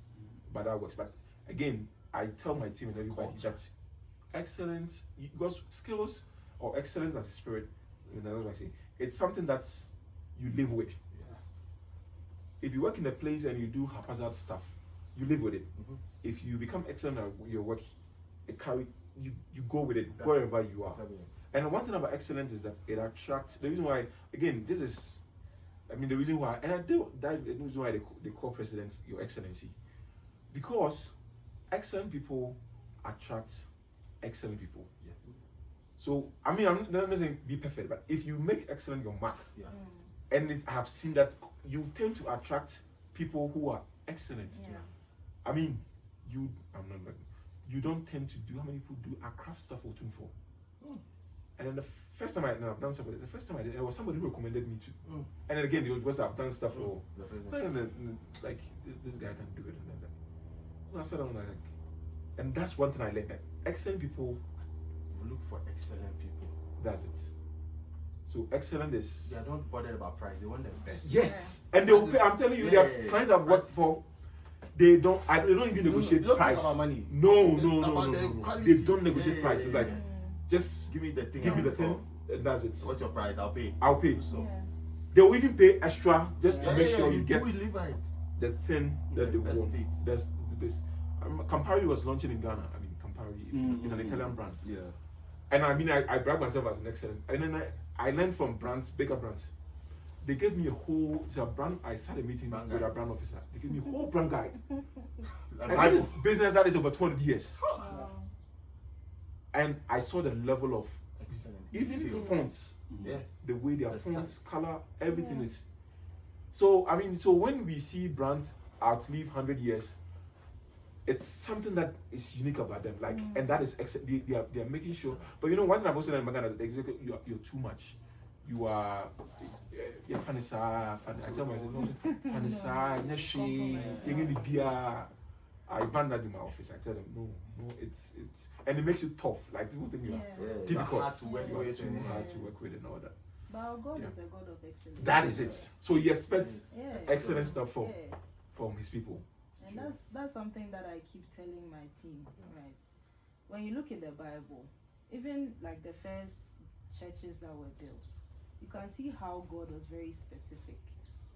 But that works. But again, I tell my team and everybody that excellence, because skills or excellence as a spirit, that's what I say. It's something that you live with. Yes. If you work in a place and you do haphazard stuff, you live with it. If you become excellent at your work, you go with it wherever you are. And one thing about excellence is that it attracts. The reason why, again, the reason why, and I do dive into the reason why they call presidents Your Excellency, because excellent people attract excellent people. Yes. So I mean, I'm not saying be perfect, but if you make excellent your mark, and I have seen that you tend to attract people who are excellent. Yeah. I mean, you don't tend to do, how many people do a craft stuff or tune for? And then the first time I've done something, the first time I did, it was somebody who recommended me to. And then again, it was I've done stuff for, like this guy can do it. And then so I sat down like, and that's one thing I learned, that excellent people look for excellent people. That's it. So excellent is. They are not bothered about price. They want the best. Yes, and they will pay. I'm telling you, their clients I've worked for. They don't even negotiate price. About money. No. They don't negotiate price. It's like, just give me the thing. Give me the thing, and that's it. What's your price? I'll pay. So they will even pay extra just to make sure you get the thing that they want. There's this. Campari was launching in Ghana. I mean, Campari is an Italian brand. Yeah. And I mean, I brag myself as an excellent. And then I learned from bigger brands. They gave me a whole brand. I started meeting with a brand officer. They gave me a whole brand guide. And this is business that is over 200 years. And I saw the level of excellent. Even fonts, the way their fonts, size, color, everything is. So I mean, so when we see brands outlive 100 years, it's something that is unique about them. Like, and that is they are making sure. But you know, one thing I've also learned about Ghana is you're too much. you are I tell myself, no, I abandoned in my office. I tell them, no, it's and it makes it tough. Like people think you are difficult. Hard to work with, too hard to work with and all that. But our God is a God of excellence. That is it. So he expects Yes. excellent stuff from his people. And that's something that I keep telling my team, right? When you look at the Bible, even like the first churches that were built, you can see how God was very specific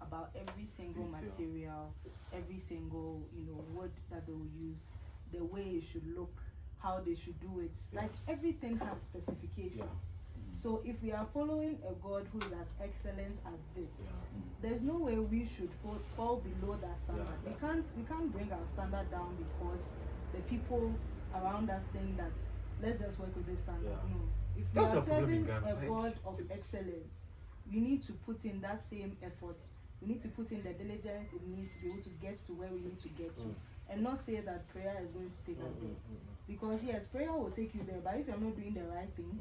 about every single material, every single wood that they will use, the way it should look, how they should do it. Like everything has specifications. So if we are following a God who is as excellent as this, there's no way we should fall below that standard. We can't bring our standard down because the people around us think that let's just work with this standard. No. If we are serving a God of excellence, we need to put in that same effort. We need to put in the diligence it needs to be able to get to where we need to get to. And not say that prayer is going to take us there. Because yes, prayer will take you there, but if you're not doing the right thing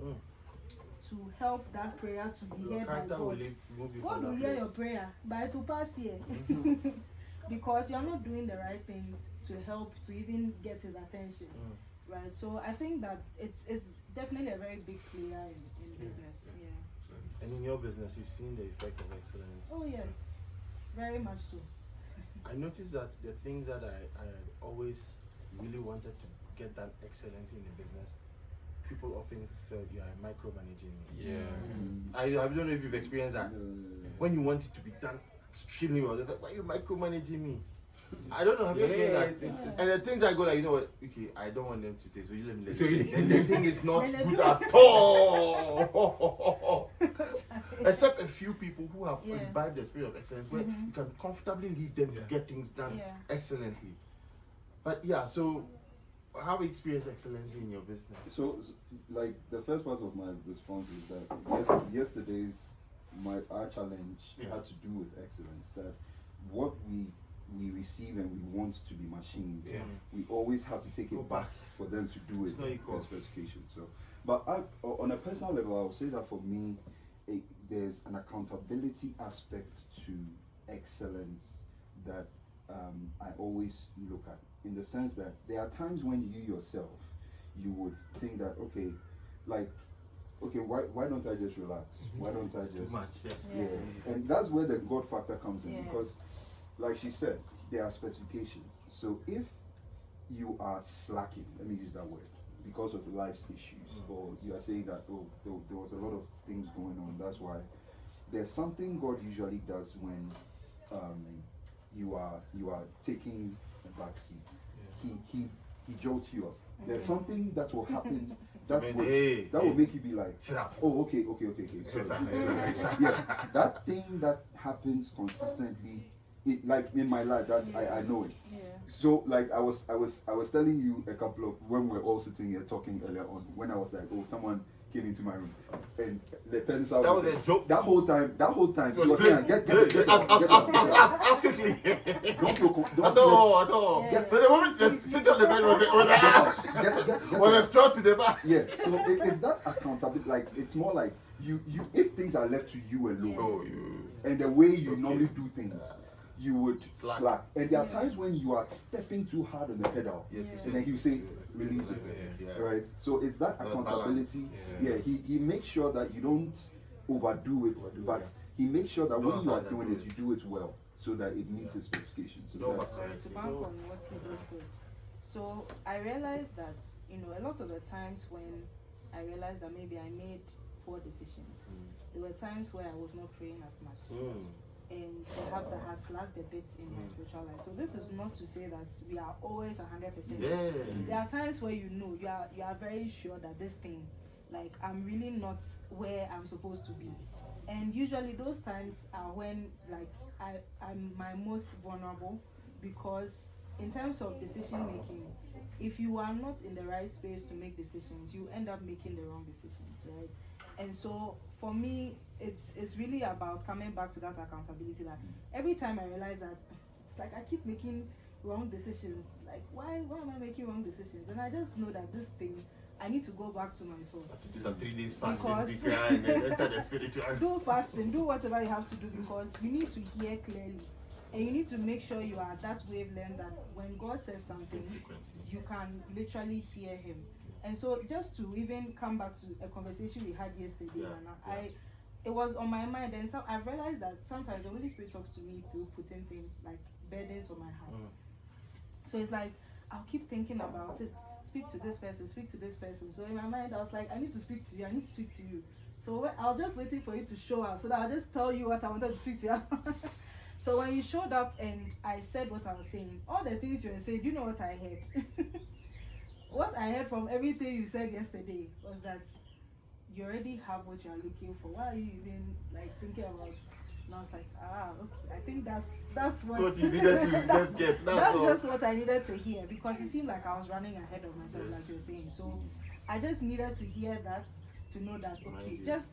to help that prayer to be heard by God, God will hear your prayer, but it will pass here. Because you're not doing the right things to help to even get his attention. Right? So I think that it's definitely a very big player in business. And in your business, you've seen the effect of excellence. Oh yes, very much so. I noticed that the things that I had always really wanted to get done excellently in the business, people often thought you are micromanaging me. I don't know if you've experienced that. When you want it to be done extremely well, they're like, why are you micromanaging me? I don't know, have you experienced that? And the things I go like, you know what, okay, I don't want them to say, so you let me and the thing is not good at all. Except a few people who have imbibed the spirit of excellence, where you can comfortably leave them to get things done excellently. But so how have you experienced excellence in your business? So, like, the first part of my response is that yesterday's our challenge had to do with excellence. That what we receive and we want to be machined, we always have to take it back for them to do it in their specification. So, but on a personal level, I would say that for me, there's an accountability aspect to excellence that I always look at, in the sense that there are times when you yourself, you would think that, okay, why don't I just relax? Why don't I just... Too much, And that's where the God factor comes in, because like she said, there are specifications. So if you are slacking, let me use that word, because of life's issues, or you are saying that, there was a lot of things going on, that's why, there's something God usually does when you are taking a back seat. He jolts you up. There's something that will happen that will make you be like, oh, okay. So, that thing that happens consistently, like in my life, I know it. So like I was telling you a couple of, when we were all sitting here talking earlier on, when I was like, oh, someone came into my room and the person out. That was a joke. That whole time he was saying, get ask quickly. Don't at all. So the moment they sit on the bed was a straw to the back. So it's that accountability. Like, it's more like you if things are left to you alone, and the way you normally do things, you would slack. And there are times when you are stepping too hard on the pedal, and then you say, release it. Right? So it's that accountability. He makes sure that you don't overdo it, but he makes sure that when you are doing it, you do it well, so that it meets his specifications. So to bank on what he just said. So I realized that, a lot of the times when I realized that maybe I made poor decisions, there were times where I was not praying as much. And perhaps I had slacked a bit in my spiritual life. So this is not to say that we are always 100%. There are times where you are very sure that this thing, like, I'm really not where I'm supposed to be. And usually those times are when, like, I'm my most vulnerable, because in terms of decision making, if you are not in the right space to make decisions, you end up making the wrong decisions, right? And so for me, it's really about coming back to that accountability. That every time I realize that it's like I keep making wrong decisions, like why am I making wrong decisions? And I just know that this thing, I need to go back to my source. To do some 3 days fasting, Because- prayer, and then enter the spiritual. Do fasting, do whatever you have to do, because you need to hear clearly. And you need to make sure you are at that wavelength that when God says something, you can literally hear him. And so just to even come back to a conversation we had yesterday, and it was on my mind, and so I've realized that sometimes the Holy Spirit talks to me through putting things like burdens on my heart. So it's like I'll keep thinking about it. Speak to this person, speak to this person. So in my mind, I was like, I need to speak to you, I need to speak to you. So I was just waiting for you to show up so that I'll just tell you what I wanted to speak to you. So when you showed up and I said what I was saying, all the things you were saying, do you know what I heard? What I heard from everything you said yesterday was that you already have what you are looking for. Why are you even like thinking about? And I was like, okay. I think that's what you needed to just get. That's just what I needed to hear, because it seemed like I was running ahead of myself, like you were saying. So I just needed to hear that, to know that okay, just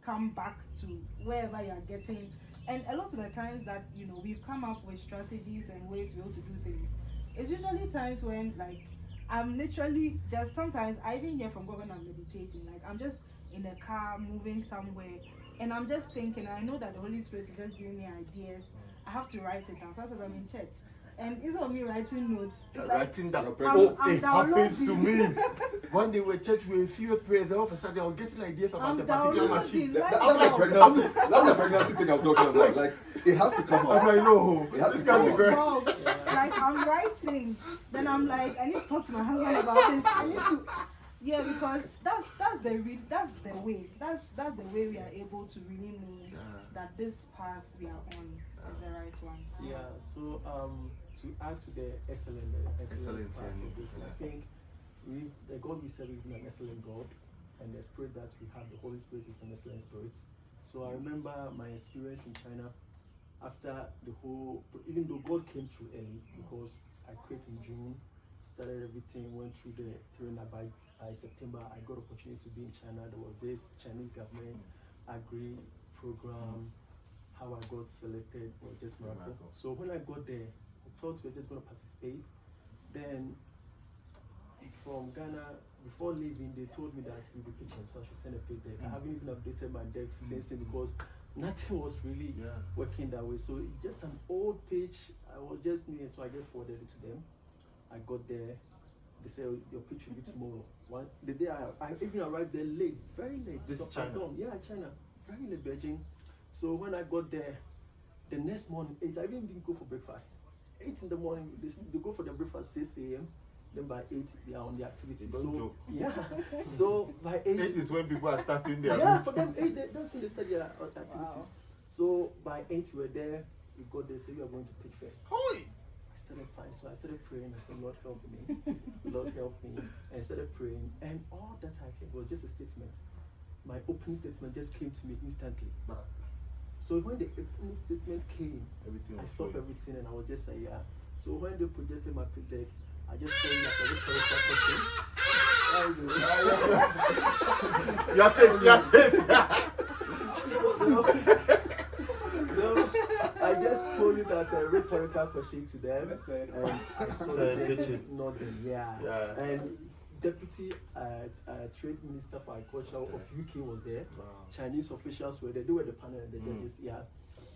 come back to wherever you are getting. And a lot of the times that we've come up with strategies and ways to be able to do things, it's usually times when like I'm literally just, sometimes I even hear from God when I'm meditating. Like I'm just in a car moving somewhere, and I'm just thinking, I know that the Holy Spirit is just giving me ideas. I have to write it down. So I'm in church, and instead of me writing notes, it's like Writing that. I'm It happens to downloading. me. One day we're church, we're in serious prayers, and all of a sudden I was getting ideas about I'm the particular machine. downloading. That's like pregnancy. That's the pregnancy thing I'm talking about. Like, it has to come I'm out. like, no, It has this to can't come be out. great. Like I'm writing, then I'm like, I need to talk to my husband about this. I need to, because that's the way we are able to really know that this path we are on is the right one. Yeah, so to add to the excellence Excellence, part yeah. of it, I think the God we serve is an excellent God, and the spirit that we have, the Holy Spirit, is an excellent spirit. So I remember my experience in China after the whole, even though God came through early, because I quit in June, started everything, went through the training. By September, I got opportunity to be in China. There was this Chinese government agri program. How I got selected was just miracle. So when I got there, I thought we were just going to participate. Then from Ghana, before leaving, they told me that we'll be pitching, so I should send a pitch deck. I haven't even updated my deck since then, because nothing was really working that way. So just an old pitch, I was just new, so I just forwarded it to them. I got there. They said, your pitch will be tomorrow. The day I even arrived there late, very late. This is So China? Yeah, China. Very late, Beijing. So when I got there, the next morning, 8, I even didn't go for breakfast. 8 in the morning, they go for the breakfast 6 a.m. Then by 8, they are on the activity. Don't So joke. yeah. So by 8, 8 is when people are starting their yeah, route. for them 8, that's when they start their activities. Wow. So by 8, we were there. We got there. Say we are going to pitch first. Holy! I started praying, so I started praying. I said, Lord help me, Lord help me. And I started praying, and all that I heard was just a statement. My opening statement just came to me instantly. So when the opening statement came, Everything I was stopped flowing. everything and I was just like, yeah. So when they projected my pitch deck, I just told you after this You're safe, you're safe. So I just posed it as a rhetorical question to them, Listen. and I saw Started that pitching. nothing. Yeah. Yeah. And Deputy Trade Minister for Agriculture of UK was there. Wow. Chinese officials were there. They were the panel and the judges. Yeah.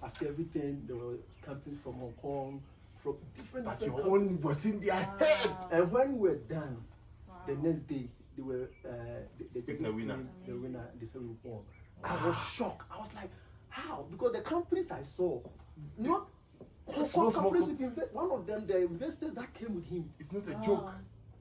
After everything, there were companies from Hong Kong, from different. But different your own was in their head. And when we were done, Wow. the next day, they were they Pick the winner. The winner. They said we won. I was shocked. I was like, how? Because the companies I saw, not Small companies with one of them, the investors that came with him. It's not a joke.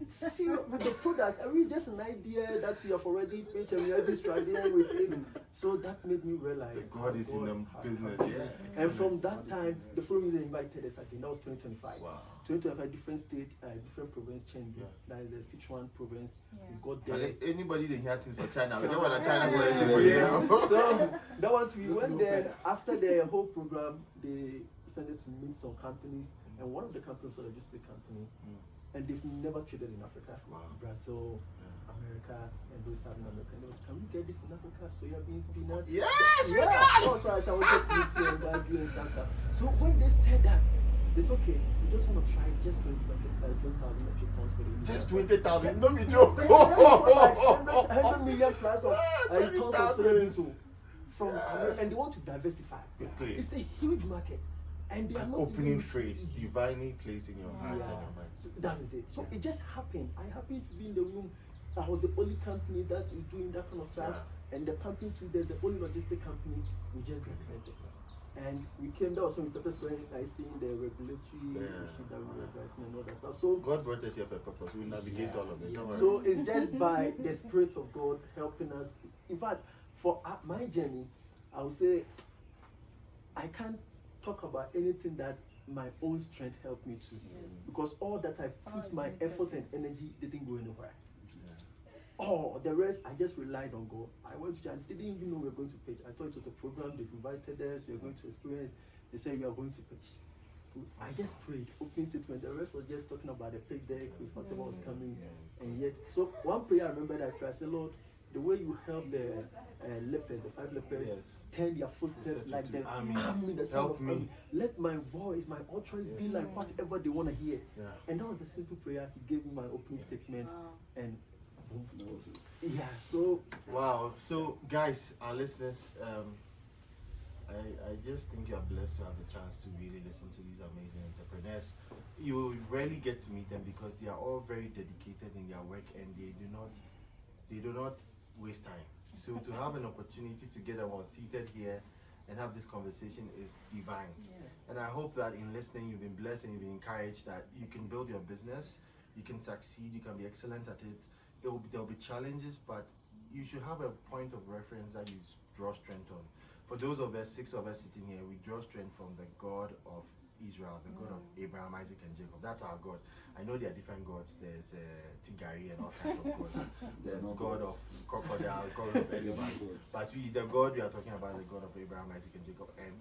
It's serious with the product. I mean, just an idea that we have already pitched and we are just struggling with it. So that made me realize The God is in the has business. come. Yeah. And from that time, the following year they invited us again. That was 2025. Wow. 2025, different state, different province changed. Yeah. That is the Sichuan province. Yeah. We got And there. anybody didn't hear things for China. We don't want a Yeah. China go yeah. So that one we went there. After the whole program, they decided to meet some companies, and one of the companies was a logistic company, and they've never traded in Africa. Wow. Brazil, America, and those Southern America. And they were, can we get this in Africa? Soya beans, peanuts. Yes, we yeah. can. Also, I wanted to meet you and guide you and stuff. So when they said that, It's okay. We just want to try just 20,000 metric tons for the year. Just 20,000. Don't be joke. 100 million plus of tons of 20,000. soybeans. So from and they want to diversify. Quickly. It's a huge market, and they are An not opening even- phrase, divinely placed in your heart and Yeah. your mind. So that is it. So it just happened. I happened to be in the room. I was the only company that is doing that kind of stuff, and the company to the only logistic company we just got rented. And we came there, so we started seeing the regulatory issue that we were addressing and all that stuff. So God brought us here for a purpose. We'll navigate all of it. Don't worry. so it's just by the Spirit of God helping us. In fact, for my journey, I would say I can't talk about anything that my own strength helped me to, because all that I put my effort and energy didn't go anywhere. Oh, the rest I just relied on God. I went to church. I didn't even know we were going to pitch. I thought it was a program. They invited us. We were going to experience. They said we are going to pitch. I just prayed, open statement. The rest was just talking about the pitch deck with whatever was coming. And yet, so one prayer I remember that I said, Lord, the way you help the lepers, the 5 lepers, turn their footsteps like the army, the sound Help of me. army. Let my voice, my utterance be like whatever they want to hear. And that was the simple prayer. He gave me my opening statement, and boom. Yeah. So Wow. So, guys, our listeners, I just think you are blessed to have the chance to really listen to these amazing entrepreneurs. You rarely get to meet them because they are all very dedicated in their work and they do not waste time. So to have an opportunity to get them all seated here and have this conversation is divine. And I hope that in listening you've been blessed and you've been encouraged that you can build your business, you can succeed, you can be excellent at it. There'll be challenges, but you should have a point of reference that you draw strength on. For those of us, 6 of us sitting here, we draw strength from the God of Israel, the God of Abraham, Isaac, and Jacob. That's our God. I know there are different gods. There's Tigari and all kinds of gods. There's God of crocodile, God of elephant. But the God we are talking about is the God of Abraham, Isaac, and Jacob. And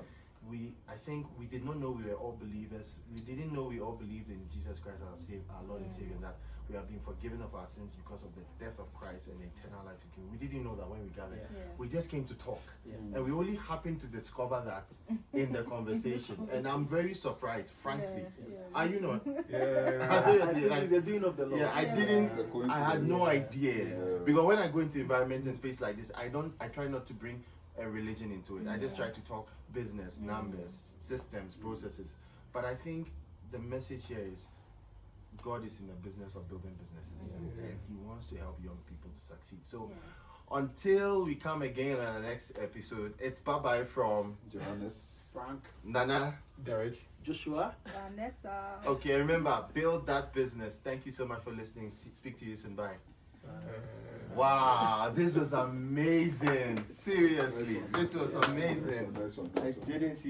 I think we did not know we were all believers. We didn't know we all believed in Jesus Christ as our Lord and Savior, and that we have been forgiven of our sins because of the death of Christ and the eternal life He gave. We didn't know that when we gathered. We just came to talk. And we only happened to discover that in the conversation. And I'm very surprised, frankly. Are you not? I think the doing of the Lord. Yeah, I had no idea. Because when I go into environment and space like this, I try not to bring a religion into it. I just try to talk business, numbers, systems, processes. But I think the message here is God is in the business of building businesses, and He wants to help young people to succeed. So until we come again on the next episode, it's bye-bye from Johannes, Frank, Nana, Derek, Joshua. Vanessa. Okay, remember, build that business. Thank you so much for listening. Speak to you soon. Bye. Wow, this was amazing. Seriously, this was amazing. Nice one. I didn't see